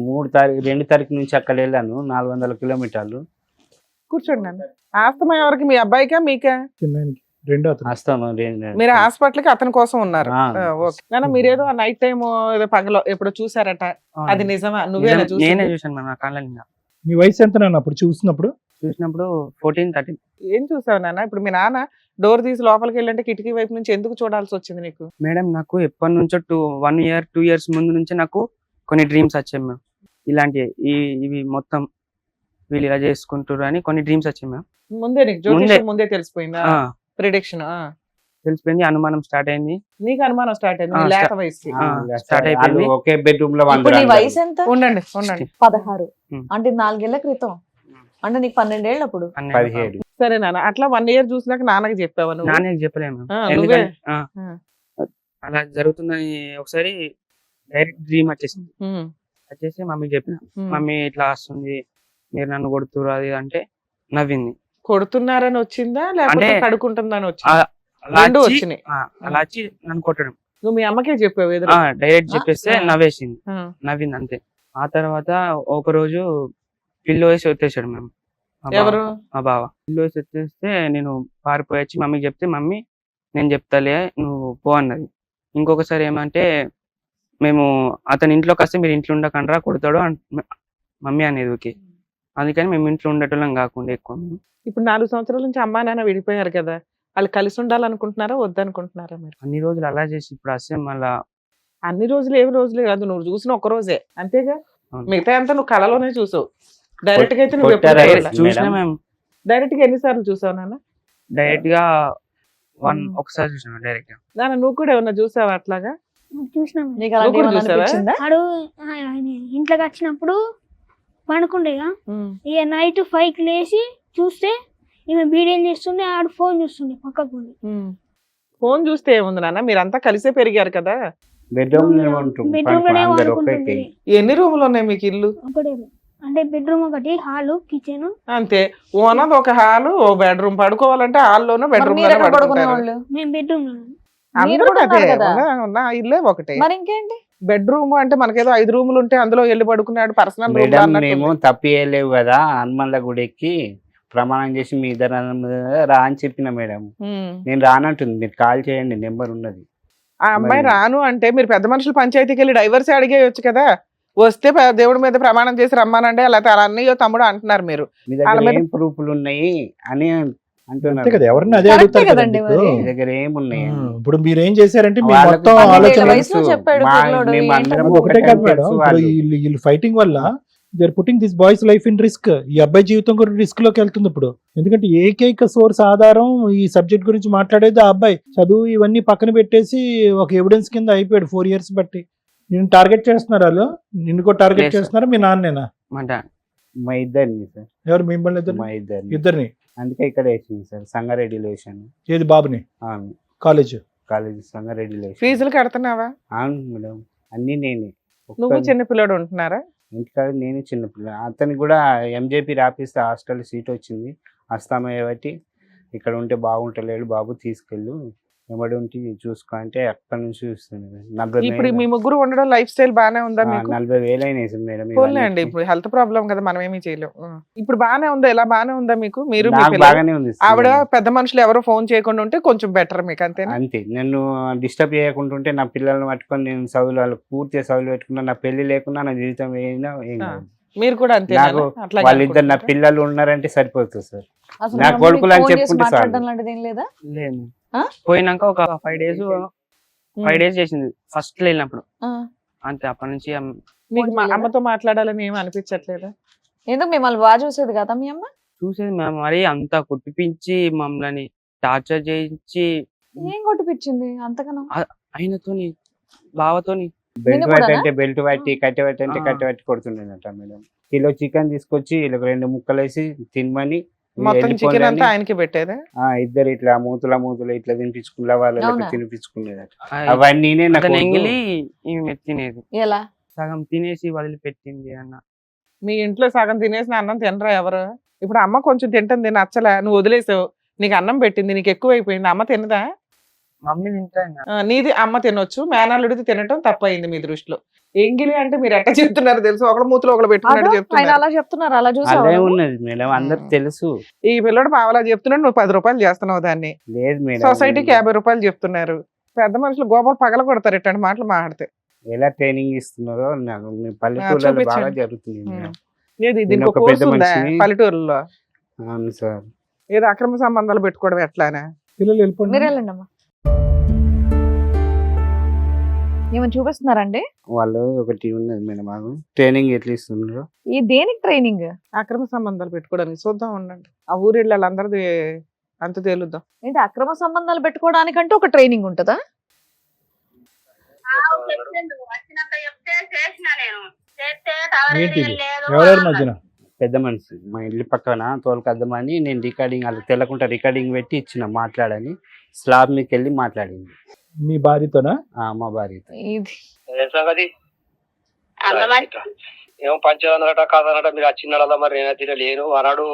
2 తారీఖు నుంచి అక్కడ వెళ్ళాను, 400 కిలోమీటర్లు. కూర్చోండి నాన్న. ఆస్తమా ఎవరికి, మీ అబ్బాయికా మీకా? చిన్నాయనకి రెండో అతను. వస్తాను మీరు హాస్పిటల్ కి అతని కోసం ఉన్నారు. ఆ. ఓకే నాన్న, మీరేదో నైట్ టైం ఏదో పగలో ఎప్పుడు చూసారట, అది నిజమా? నువ్వేనా నేనే చూసి? చూసాను మేడం నా కళ్ళ నిండా. నీ వయసు ఎంత నాన్న అప్పుడు చూసినప్పుడు? చూసినప్పుడు 14-13. ఏం చూసావు నాన్న? ఇప్పుడు మీ నాన్న డోర్ తీసి లోపలికి వెళ్ళంటే కిటికీ వైపు నుంచి ఎందుకు చూడాల్సి వచ్చింది నీకు? మేడం నాకు ఎప్పటి నుంచో 1 year 2 years ముందు నుంచే నాకు కొన్ని డ్రీమ్స్ వచ్చాయి మ్యామ్. ఇలాంటివి ఇవి మొత్తం వీళ్ళు ఇలా చేసుకుంటారు అని కొన్ని డ్రీమ్స్ వచ్చాయి మ్యామ్. ముందే నీకు జ్యోతిష్యం ముందే తెలిసిపోయిందా? ఆ, ప్రిడిక్షన్ తెలిసిపోయింది, అనుమానం స్టార్ట్ అయింది. నీకు అనుమానం స్టార్ట్ అయింది, నీ ఆ, లేత వయసుకి. స్టార్ట్ అయిపోయింది. ఒకే బెడ్రూమ్ లో ఇప్పుడు నీ వయసు ఎంత? ఉండండి ఉండండి. 16. ఉమ్. అంటే 4 ఏళ్ల క్రితం. అంటే నీకు 12 ఏళ్ళు అప్పుడు. 17. సరే నాన్న, అట్లా 1 year చూసినాక నాన్నకి చెప్పావా నువ్వు? నాన్నకి చెప్పలేము ఆ, మ్యామ్. నువ్వే? ఎందుకంటే అలా జరుగుతుందని ఒకసారి డైరెక్ట్ డ్రీమ్ వచ్చేసింది. ఉమ్, వచ్చేసి మమ్మీకి చెప్పిన, ఉమ్. మమ్మీ ఇట్లా వస్తుంది, మీరు నన్ను కొడుతురు అది అంటే నవ్వింది. కొడుతున్నారని వచ్చిందా లేకపోతే అంటే- కడుకుంటుందని వచ్చిందా? అలా రెండు వచ్చి- వచ్చినాయి. ఆ, అలా వచ్చి నన్ను కొట్టడం. నువ్వు మీ అమ్మకే చెప్పావు ఎదురు? డైరెక్ట్ చెప్పేస్తే ఆ. నవ్వేసింది, ఆ, నవ్వింది అంతే. ఆ తర్వాత ఒక రోజు పిల్లో వేసి వచ్చేసాడు మేము. ఎవరు? మా బావ పిల్లో వేసి వచ్చేస్తే నేను పారిపోయి వచ్చి మమ్మీకి చెప్తే, మమ్మీ నేను చెప్తాలే నువ్వు పో అన్నది. ఇంకొకసారి ఏమంటే, మేము అతని ఇంట్లోకి వస్తే మీరు ఇంట్లో ఉండకండ్రా కొడతాడు మమ్మీ అనేది. ఓకే, అందుకని మేము ఇంట్లో ఉండేటోళ్ళం కాకుండా ఎక్కువ. ఇప్పుడు 4 సంవత్సరాల నుంచి అమ్మా నాన్న విడిపోయారు కదా, వాళ్ళు కలిసి ఉండాలనుకుంటున్నారా వద్దనుకుంటున్నారా మీరు? అన్ని రోజులు అలా చేసి ఇప్పుడు వస్తే మళ్ళా అన్ని రోజులు ఏమి రోజులే కాదు, నువ్వు చూసిన ఒక రోజే అంతేగా. అవును. మిగతా అంతా నువ్వు కళలోనే చూసావు. డైరెక్ట్ గా అయితే నువ్వు కొట్టారా? ఎప్పుడు మేడం. చూసినా మేము డైరెక్ట్ గా ఎన్నిసార్లు చూసావు నాన్న? డైరెక్ట్ గా ఒకసారి చూసాను డైరెక్ట్ గా. నాన్న నువ్వు కూడా ఏమన్నా చూసావా అట్లాగా? చూసినాం. నీకు అలాంటి నువ్వు కూడా ఏమన్నా చూసావా? అనిపించిందా? ఆడు ఆయన ఇంట్లోకి వచ్చినప్పుడు పడుకుండేగా, ఇక నైట్ 5కి లేచి చూస్తే ఈమె బీడేం చేస్తుండే, ఆడు ఫోన్ చూస్తుండే పక్కకు. ఫోన్ చూస్తే ఏముంది నాన్న, మీరంతా కలిసే పెరిగారు కదా. బెడ్రూమ్ లో బెడ్రూమ్ లోనే అందరు వాడుకుంటుంది. ఒకే ఎన్ని రూములు ఉన్నాయి మీకు ఇల్లు? ఒకటే room. అంటే బెడ్రూమ్ ఒకటి, హాల్, కిచెన్. అంతే, ఓనది ఒక హాలు, ఓ బెడ్రూమ్. పడుకోవాలంటే హాల్లోనూ మరి బెడ్రూమ్ మీరు లోనే ఎక్కడ పడుకుంటారు. పడుకునేవాళ్ళు? మేము బెడ్రూమ్ లో. అందరూ మీరు కూడా అదే, ఉన్నారు కదా. ఉన్న ఇల్లే ఒకటే. మరి ఇంకేంటి? బెడ్రూమ్ అంటే మనకేదో 5 రూములు ఉంటే అందులో వెళ్ళి పడుకున్నాడు పర్సనల్ రూమ్ మేడం. మేము తప్పు చేయలేవు కదా, హనుమన్ల గుడి ఎక్కి ప్రమాణం చేసి మీ ఇద్దరు రా అని చెప్పిన మేడం. నేను రానంటుంది, మీరు కాల్ చేయండి, నెంబర్ ఉన్నది. ఆ అమ్మాయి మరి- రాను అంటే మీరు పెద్ద మనుషులు పంచాయతీకి వెళ్ళి డైవర్స్ అడిగేయొచ్చు కదా. వస్తే దేవుడి మీద ప్రమాణం చేసి రమ్మానండి, లేకపోతే అలా అన్నయ్యో తమ్ముడు అంటున్నారు మీరు. మీ వాళ్ళ దగ్గర మీద- ఏం ప్రూఫ్లు ఉన్నాయి అని అంతే అంటున్నారు. కదా, ఎవరిని అదే కరెక్టే అడుగుతారు కదండి కదండి ఇప్పుడు. మరి. మీ దగ్గర ఏమున్నాయి? ఇప్పుడు మీరు ఏం చేశారంటే మీ వాళ్ళకు మొత్తం 12 ఆలోచన ఏళ్ళ వయసులో చెప్పాడు పిల్లోడు, మేము ఏంటో అందరం ఒకటే ఒకటే ఒకటే కాదు మేడం. తెలుసు ఇప్పుడు వాళ్ళు. వీళ్ళు ఫైటింగ్ వల్ల they are putting this boy's life in risk. ఈ అబ్బాయి జీవితం కూడా రిస్క్ లోకి వెళ్తుంది ఇప్పుడు. ఎందుకంటే ఏకైక సోర్స్ ఆధారం ఈ సబ్జెక్ట్ గురించి మాట్లాడేది ఆ అబ్బాయి. చదువు ఇవన్నీ పక్కన పెట్టేసి ఒక ఎవిడెన్స్ కింద అయిపోయాడు 4 years బట్టి. నిన్ను టార్గెట్ చేస్తున్నారు వాళ్ళు, నిన్ను కూడా టార్గెట్ Yes, sir. చేస్తున్నారా మీ నాన్నేనా? మా డాడ్ మా ఇద్దరిని సార్, ఎవరు మిమ్మల్ని ఇద్దరు? మా ఇద్దరిని. ఇద్దరిని. అందుకే ఇక్కడ వేసింది సార్, సంగారెడ్డిలో వేసాను. ఏది బాబుని? కాలేజ్. కాలేజ్ సంగారెడ్డిలో వేసాను. ఫీజులు కడుతున్నావా? అవును మేడం, అన్ని నేనే. నువ్వు చిన్న పిల్లడు ఉంటున్నారా? ఇంటికాడ నేను చిన్నపిల్ల. అతనికి కూడా ఎంజేపీ రాపిస్తే హాస్టల్ సీట్ వచ్చింది, వస్తామే బట్టి ఇక్కడ ఉంటే బాగుంటలేడు బాబు, తీసుకెళ్ళు ఎమ్మడి ఉంటే చూసుకో అంటే అక్కడి నుంచి చూస్తుంది. ఇప్పుడు మీ ముగ్గురు ఉండడం లైఫ్ స్టైల్ బానే ఉందా మీకు? 40,000 అయినాయి మేడం. పోన్లే అండి, ఇప్పుడు హెల్త్ ప్రాబ్లం కదా, మనం ఏమీ చేయలేం. ఇప్పుడు బానే ఉందా? ఎలా బానే ఉందా మీకు? మీరు మీ నాకు పిల్లలు? బాగానే ఉంది. ఆవిడ పెద్ద మనుషులు ఎవరో ఫోన్ చేయకుండా ఉంటే కొంచెం బెటర్ మీకు, అంతేనా? అంతే, నన్ను డిస్టర్బ్ చేయకుండా ఉంటే నా పిల్లల్ని పట్టుకొని నేను చదువులు వాళ్ళకి పూర్తిగా చదువులు పెట్టుకున్నా, నా పెళ్లి లేకున్నా నా జీవితం ఏం కాదు. మీరు కూడా అంతే? నాకు వాళ్ళిద్దరు నా పిల్లలు ఉన్నారంటే సరిపోతుంది సార్. అసలు నా మీ కొడుకులు అని ఫోన్ చేసి చెప్పుకుంటే చాలు. మాట్లాడడం లాంటిది ఏం లేదా? లేదు. ఆ? పోయినాక ఒక 5 days చేసింది ఫస్ట్ వెళ్ళినప్పుడు. ఆ. అంతే, అప్పటి నుంచి మీకు ఫోన్ చేయలేదా? అమ్మతో మాట్లాడాలని ఏమి అనిపించట్లేదా? ఎందుకు మిమ్మల్ని బాగా చూసేది కదా మీ అమ్మ? చూసేది మేము మరీ అంత కుట్టిపించి మమ్మల్ని టార్చర్ చేయించి ఏం కొట్టిపించింది అంతగానో? ఆయనతోని బావతోని బెల్ట్ నిన్ను పట్టి కూడానా? అంటే బెల్ట్ పట్టి, కట్టె పట్టి అంటే ఆ. కట్టె పట్టి కొడుతుండేనట మేడం. కిలో చికెన్ తీసుకొచ్చి వీళ్ళకి 2 ముక్కలు వేసి తినమని మొత్తం చికెన్ వెళ్ళిపోలేని, అంతా ఆయనకి పెట్టేదా? ఇద్దరు ఇట్లా మూతుల ఇట్లా తినిపించుకునే వాళ్ళు అవునా? తినిపించుకునేదట. అవన్నీ నా అతను కొడుకు. ఎంగిలి ఈమె తినేది, ఎలా? సగం తినేసి వదిలిపెట్టింది అన్న. మీ ఇంట్లో సగం తినేసిన అన్నం తినరా ఎవరు? ఇప్పుడు అమ్మ కొంచెం తింటుంది నచ్చలే, నువ్వు వదిలేసావు, నీకు అన్నం పెట్టింది, నీకు ఎక్కువైపోయింది, అమ్మ తినదా? మమ్మీ తింటాను. నీది అమ్మ తినొచ్చు, మేనల్లుడిది తినటం తప్పయింది మీ దృష్టిలో. ఎంగిలి అంటే మీరు ఎట్లా చెప్తున్నారు తెలుసు, ఒకళ్ళ మూతులు ఒకళ్ళు పెట్టుకున్నట్టు ఆయన చెప్తున్నారు. అలా చెప్తున్నారు, అలా అదే చూసావు ఉన్నది మేడం, అందరికి తెలుసు. ఈ పిల్లడు పావలా చెప్తున్నాడు, నువ్వు 10 రూపాయలు చేస్తున్నావు దాన్ని. లేదు మేడం, సొసైటీకి 50 రూపాయలు చెప్తున్నారు. పెద్ద మనుషులు గోపాలు పగల కొడతారు ఇట్లాంటి మాటలు మాట్లాడితే. ఎలా ట్రైనింగ్ ఇస్తున్నారో నాకు మీ పల్లెటూళ్ళలో బాగా చూపించండి. జరుగుతుంది మేడం. ఏది నేను దీనికి ఒక కోర్సు పెద్ద ఉందా మనిషిని. పల్లెటూరులో? అవును సార్. ఏదో అక్రమ సంబంధాలు పెట్టుకోవడం ఎట్లానా? పిల్లలు వెళ్ళిపోండి. మీరు వెళ్ళండి అమ్మా. ఏమైనా చూపిస్తున్నారండి? వాళ్ళు ఒకటి ఉన్నది మేడం, మాకు ట్రైనింగ్ ఎట్లా ఇస్తున్నారు. ఈ దేనికి ట్రైనింగ్? అక్రమ సంబంధాలు పెట్టుకోవడానికి చూద్దాం ఉండండి. ఆ ఊరిళ్ళ వాళ్ళందరిది అంత తేలుద్దాం. ఏంటి అక్రమ సంబంధాలు పెట్టుకోవడానికంటే ఒక ట్రైనింగ్ ఉంటుందా? చెప్పిండు, వచ్చినాక చెప్తే చేసిన నేను చేస్తే టవర్ ఏంటి ఏం ఇది? లేదు ఎవరెవరి అన్నాడు. మధ్యన? పెద్ద మనిషి మా ఇల్లు పక్కన తోలుకద్దామని నేను రికార్డింగ్ వాళ్ళకి తెలకుండా రికార్డింగ్ పెట్టి ఇచ్చిన మాట్లాడని. స్లాబ్ మీకు వెళ్ళి మాట్లాడింది మీ భార్యతోనా? మా భార్యతో. ఇది ఏం సంగతి? అంత మంచి ఏం పంచాదనట కాదనట, మీరు వచ్చిందలా మరి నేనైతే లేను అన్నాడు.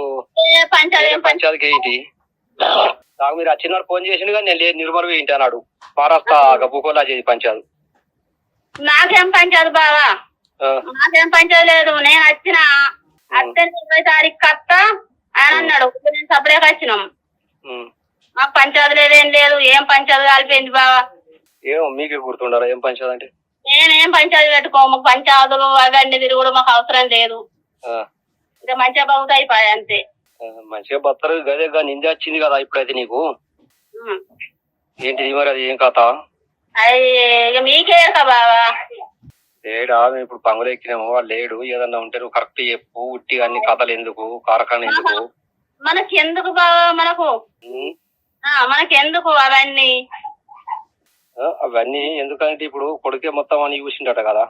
పంచాయతీ పంచాయతీకి ఏంటి నాకు మీరు వచ్చినాడు ఫోన్ చేసిండు కానీ నేను లేదు, నిర్మల్ ఏంటి అన్నాడు. పారస్తా గబ్బుకోలా చేసి పంచాదు. నాకేం పంచాయతీ బావా, నాకేం పంచాయతీ లేదు. నేను వచ్చిన అత్తే 20 తారీఖు కత్త అని అన్నాడు. నేను సపరేట్ వచ్చినాం, మాకు పంచాయతీ లేదు ఏం లేదు. ఏం పంచాయతీ కలిపింది బావా? ఏమో మీకే గుర్తుండాలా ఏం పంచాయతీ అంటే? నేనేం పంచాయతీ పెట్టుకో, మాకు పంచాయతీలు అవన్నీ తిరుగుడు మాకు అవసరం లేదు. ఇంకా మంచిగా బాగుతా అయిపోయాయి అంతే. మంచిగా బత్తరు గదే నింద వచ్చింది కదా ఇప్పుడైతే నీకు. ఏంటి మరి అది ఏం కథ? అది ఇక మీకే కదా బావా. లేడా మేము ఇప్పుడు పంగులు ఎక్కినాము, వాడు లేడు. ఏదన్నా ఉంటే నువ్వు కరెక్ట్ చెప్పు. ఉట్టి అన్ని కథలు ఎందుకు, కారకాన్ని ఎందుకు? మనకి ఎందుకు బావా, మనకు మనకి ఎందుకు అవన్నీ? అవన్నీ ఎందుకంటే ఇప్పుడు కొడుకే మొత్తం అని చూసిండట కదా.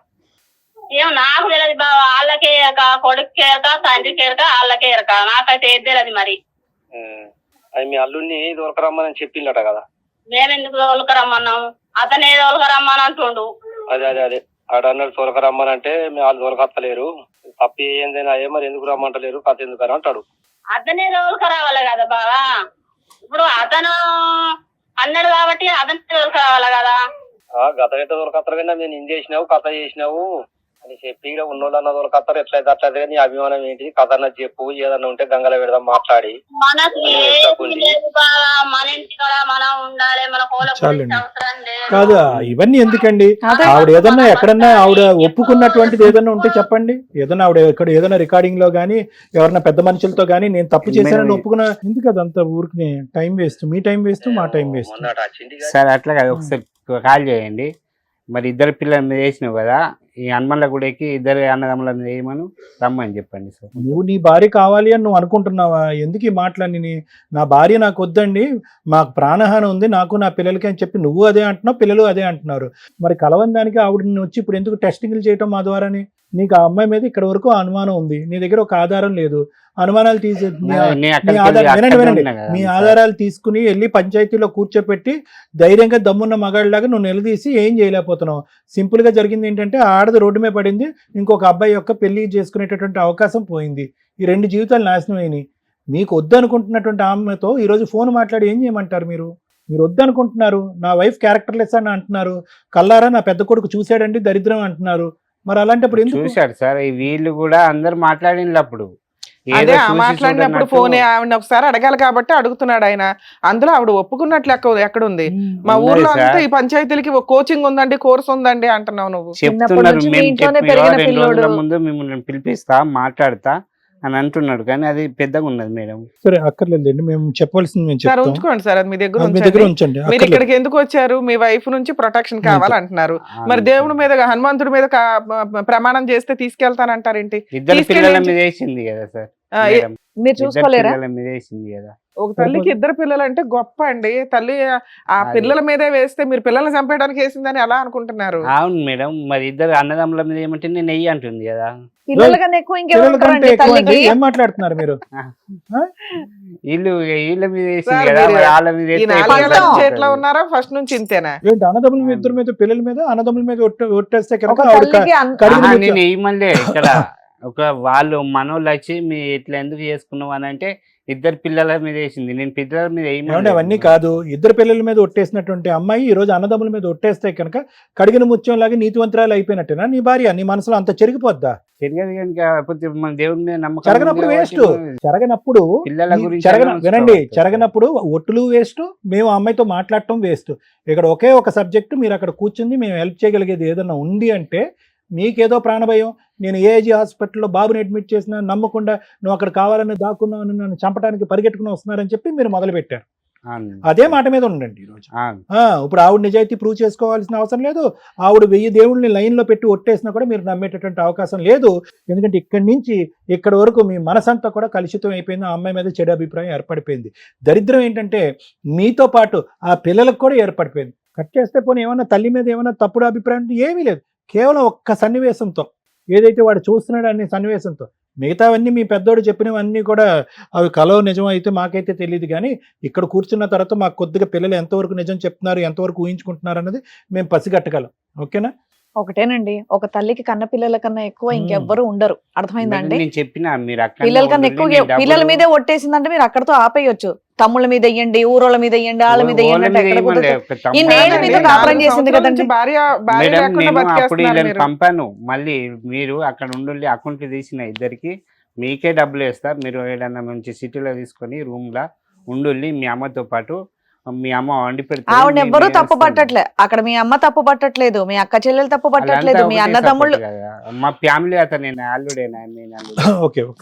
ఏం నాకు తెలియదు బావా, వాళ్ళకే ఎరక, కొడుకే ఎరక, తండ్రికి ఎరక, వాళ్ళకే ఎరక, నాకైతే ఏది తెలియదు మరి. అది మీ అల్లుడిని దొరకరమ్మని చెప్పిండట కదా. మేమెందుకు తోలుకరమ్మన్నాము, అతనే తోలుకరమ్మని అంటుండు. అదే అదే అదే ఆడ అన్నాడు తోలకరమ్మనంటే వాళ్ళు దొరకత్తలేరు, తప్పి ఏందైనా అయ్యే మరి ఎందుకు రమ్మంటలేరు, కథ ఎందుకని అంటాడు. అతనే తోలుకరావాలి కదా బావా. ఇప్పుడు అతను అన్నాడు కాబట్టి అతనే తోలుకరావాలి కదా. గత ఎట్లా దొరకత్తారు కానీ నేను ఇన్ చేసినావు కథ చేసినావు అని చెప్పి ఇక్కడ ఉన్నోళ్ళన్న దొరకత్తారు. ఎట్లయితే అట్లయితే నీ అభిమానం ఏంటి, కథ అన్నది చెప్పు. ఏదన్నా ఉంటే గంగలో పెడదాం మాట్లాడి. మనకి ఏమీ లేదు బావా, మన ఇంటి కూడా మనం ఉండాలి, మన కోల చాలండి. అవసరం లేదు. కాదు ఇవన్నీ ఎందుకండి? అదే. ఆవిడ ఏదన్నా ఎక్కడన్నా ఆవిడ ఒప్పుకున్నటువంటిది ఏదన్నా ఉంటే చెప్పండి. ఏదన్నా ఆవిడ ఇక్కడ ఏదైనా రికార్డింగ్ లో గానీ ఎవరన్నా పెద్ద మనుషులతో గానీ నేను తప్పు చేశానని ఒప్పుకున్నా ఎందుకు? అదంతా ఊరికి టైం వేస్ట్, మీ టైం వేస్ట్, మా టైం వేస్ట్. మొన్న అటు వచ్చింది కదా. సార్ అట్లా కాదు, ఒకసారి కాల్ చేయండి. మరి ఇద్దరు పిల్లల మీద వేసినావు కదా, ఈ హనుమన్ల గుడికి ఇద్దరు అన్నదమ్ముల మీద వేయమని రమ్మని చెప్పండి సార్. నువ్వు నీ భార్య కావాలి అని నువ్వు అనుకుంటున్నావా? ఎందుకు ఈ మాటలన్నీ? నా భార్య నాకు వద్దండి, మాకు ప్రాణహాని ఉంది నాకు నా పిల్లలకి అని చెప్పి నువ్వు అదే అంటున్నావు, పిల్లలు అదే అంటున్నారు. మరి కలవని దానికి ఆవిడని వచ్చి ఇప్పుడు ఎందుకు టెస్టింగ్లు చేయటం మా ద్వారాని? నీకు ఆ అమ్మాయి మీద ఇక్కడ వరకు అనుమానం ఉంది, నీ దగ్గర ఒక ఆధారం లేదు. అనుమానాలు తీసే మీ ఆధారాలు తీసుకుని వెళ్ళి పంచాయతీలో కూర్చోపెట్టి ధైర్యంగా దమ్మున్న మగాళ్ళలాగా నువ్వు నిలదీసి ఏం చేయలేకపోతున్నావు. సింపుల్ గా జరిగింది ఏంటంటే ఆడది రోడ్డు మీద పడింది, ఇంకొక అబ్బాయి యొక్క పెళ్లి చేసుకునేటటువంటి అవకాశం పోయింది. ఈ 2 జీవితాలు నాశనం అయినాయి. మీకు వద్దనుకుంటున్నటువంటి ఆమెతో ఈరోజు ఫోన్ మాట్లాడి ఏం చేయమంటారు? మీరు వద్దనుకుంటున్నారు. నా వైఫ్ క్యారెక్టర్లెస్ అని అంటున్నారు, కల్లారా నా పెద్ద కొడుకు చూశాడండి దరిద్రం అంటున్నారు. మరి అలాంటప్పుడు ఎందుకు? చూశారు సార్, వీళ్ళు కూడా అందరు మాట్లాడినప్పుడు అదే మాట్లాడినప్పుడు ఫోన్ ఆవిడ ఒకసారి అడగాలి కాబట్టి అడుగుతున్నాడు ఆయన. అందులో ఆవిడ ఒప్పుకున్నట్లు ఎక్కడుంది? మా ఊర్లో అంతా ఈ పంచాయతీలకి కోచింగ్ ఉందండి, కోర్స్ ఉందండి అంటున్నావు నువ్వు. చెప్తున్నారు. నుంచి మీ మేము ఇంట్లోనే చెప్పి పెరిగిన 2 రోజుల పిల్లోడు. ముందు మిమ్మల్ని పిలిపిస్తా మాట్లాడతా అని అంటున్నాడు, కానీ అది పెద్దగా ఉన్నది మేడం. సరే అక్కర్లేదండి, మేము చెప్పవలసింది మేము సార్ చెప్తాం. ఉంచుకోండి సార్, అది మీ దగ్గర మీ దగ్గర ఉంచండి. ఉంచండి. మీరు అక్కర్లేదు. ఇక్కడికి ఎందుకు వచ్చారు? మీ వైఫ్ నుంచి ప్రొటెక్షన్ కావాలంటున్నారు. మరి దేవుడి మీద హనుమంతుడి మీద ప్రమాణం చేస్తే తీసుకెళ్తానంటారేంటి? ఇద్దరు పిల్లల మీద వేసింది కదా సార్. మేడం, మీరు చూసుకోలేరా? పిల్లల మీద వేసింది కదా. ఒక తల్లికి 2 పిల్లలు అంటే గొప్ప అండి. తల్లి ఆ పిల్లల మీదే వేస్తే మీరు పిల్లల్ని చంపేయడానికి వేసిందని ఎలా అనుకుంటున్నారు? అవును మేడం, మరి ఇద్దరు అన్నదమ్ముల మీద ఏమంటే నేను నెయ్యి అంటుంది కదా. పిల్లల కన్నా ఎక్కువ పిల్లల ఇంకెవరు కంటే ఉంటారండి ఎక్కువ అండి. తల్లికి? ఏం మాట్లాడుతున్నారు మీరు? వీళ్ళ మీద వేసింది సార్, కదా, మీరు మరి వాళ్ళ మీద ఈ వేస్తే 4 ఏళ్ల ఎట్లా నుంచి ఉంటుంది? ఎట్లా ఉన్నారా? ఫస్ట్ నుంచి ఇంతేనా? ఏంటి అన్నదమ్ముల మీద, ఇద్దరి మీద, పిల్లల మీద, అన్నదమ్ముల మీద ఒట్టేస్తే ఒక కనుక ఆవిడ తల్లికి ఆహా, నేను వేయమలే ఇక్కడ ఒక వాళ్ళు మనోళ్ళు వచ్చి మీ ఇట్లా ఎందుకు చేసుకున్నావు అని అంటే ఇద్దరు పిల్లల మీద వేసింది. నేను పిల్లల మీద ఏమంటే అవన్నీ కాదు, ఇద్దరు పిల్లల మీద ఒట్టేసినటువంటి అమ్మాయి ఈ రోజు అన్నదమ్ముల మీద ఒట్టేస్తే కనుక కడిగిన ముత్యం లాగా నీతివంతరాలు అయిపోయినట్టేనా నీ భార్య? నీ మనసులో అంత చెరిగిపోద్దా? తెలియదు కనుక మన దేవుడి మీద నమ్మకం చెరగనప్పుడు ఉంది వేస్ట్. కాబట్టి చెరగనప్పుడు పిల్లల గురించి వినండి, చెరగనప్పుడు ఒట్టులు వేస్ట్, మేము ఆ అమ్మాయితో మాట్లాడటం వేస్ట్. ఇక్కడ ఒకే ఒక సబ్జెక్టు, మీరు అక్కడ కూర్చుంది మేము హెల్ప్ చేయగలిగేది ఏదన్నా ఉంది అంటే మీకేదో ప్రాణభయం. నేను ఏజీ హాస్పిటల్లో బాబుని అడ్మిట్ చేసిన నమ్మకుండా నువ్వు అక్కడ కావాలని దాక్కున్నావు, నన్ను చంపడానికి పరిగెట్టుకుని వస్తున్నారని చెప్పి మీరు మొదలుపెట్టారు. అదే మాట మీద ఉండండి ఈరోజు. ఇప్పుడు ఆవిడ నిజాయితీ ప్రూవ్ చేసుకోవాల్సిన అవసరం లేదు. ఆవిడ 1000 దేవుళ్ళని లైన్లో పెట్టి ఒట్టేసినా కూడా మీరు నమ్మేటటువంటి అవకాశం లేదు. ఎందుకంటే ఇక్కడి నుంచి ఇక్కడ వరకు మీ మనసంతా కూడా కలుషితం అయిపోయింది. ఆ అమ్మాయి మీద చెడు అభిప్రాయం ఏర్పడిపోయింది. దరిద్రం ఏంటంటే మీతో పాటు ఆ పిల్లలకు కూడా ఏర్పడిపోయింది. కట్ చేస్తే పోనీ ఏమన్నా తల్లి మీద ఏమన్నా తప్పుడు అభిప్రాయం ఏమీ లేదు. కేవలం ఒక్క సన్నివేశంతో, ఏదైతే వాడు చూస్తున్నాడు అనే సన్నివేశంతో, మిగతావన్నీ మీ పెద్దోడు చెప్పినవన్నీ కూడా అవి కలో నిజం అయితే మాకైతే తెలియదు. కానీ ఇక్కడ కూర్చున్న తర్వాత మాకు కొద్దిగా పిల్లలు ఎంతవరకు నిజం చెప్తున్నారు, ఎంతవరకు ఊహించుకుంటున్నారు అన్నది మేము పసిగట్టగలం. ఓకేనా? ఒకటేనండి, ఒక తల్లికి కన్న పిల్లల కన్నా ఎక్కువ ఇంకెవ్వరు ఉండరు. అర్థమైందండి? నేను చెప్పిన మీరు అక్కడ పిల్లల కన్నా ఎక్కువ పిల్లల మీదే ఒట్టేసిందంటే మీరు అక్కడతో ఆపేయొచ్చు. తమ్ముళ్ళ మీద వెయ్యండి, ఊరోళ్ళ మీద వెయ్యండి, వాళ్ళ మీద వెయ్యండి. ఈ నేను మీతో కాపురం చేసింది కదండి. అప్పుడు పంపాను. మళ్ళీ మీరు అక్కడ ఉండి అకౌంట్ తీసిన ఇద్దరికి మీకే డబ్బులు వేస్తారు. మీరు ఏదైనా మంచి సిటీలో తీసుకొని రూమ్ లా ఉండి మీ అమ్మతో పాటు మీ అమ్మ వండి పెడితే ఆవిడ ఎవ్వరూ తప్పు పట్టట్లే. అక్కడ మీ అమ్మ తప్పు పట్టట్లేదు, మీ అక్క చెల్లెలు తప్పు పట్టట్లేదు, మీ అన్నదమ్ముళ్ళు. మా ఫ్యామిలీ అతను ఆల్రెడీ.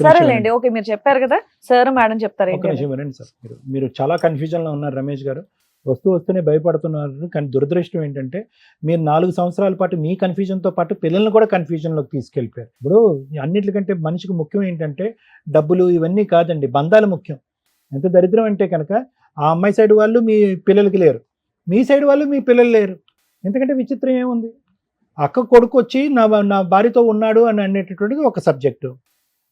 సరేలేండి, ఓకే, మీరు చెప్పారు కదా సార్, మేడం చెప్తారు. వినండి సార్, మీరు చాలా కన్ఫ్యూజన్ లో ఉన్నారు రమేష్ గారు. వస్తూనే భయపడుతున్నారు. కానీ దురదృష్టం ఏంటంటే మీరు 4 సంవత్సరాల పాటు మీ కన్ఫ్యూజన్తో పాటు పిల్లల్ని కూడా కన్ఫ్యూజన్లోకి తీసుకెళ్ళిపోయారు. ఇప్పుడు అన్నిటికంటే మనిషికి ముఖ్యం ఏంటంటే డబ్బులు ఇవన్నీ కాదండి, బంధాలు ముఖ్యం. ఎంత దరిద్రం అంటే కనుక ఆ అమ్మాయి సైడ్ వాళ్ళు మీ పిల్లలకి లేరు, మీ సైడ్ వాళ్ళు మీ పిల్లలు లేరు. ఎందుకంటే విచిత్రం ఏముంది? అక్క కొడుకు వచ్చి నా భార్యతో ఉన్నాడు అని అనేటటువంటిది ఒక సబ్జెక్టు.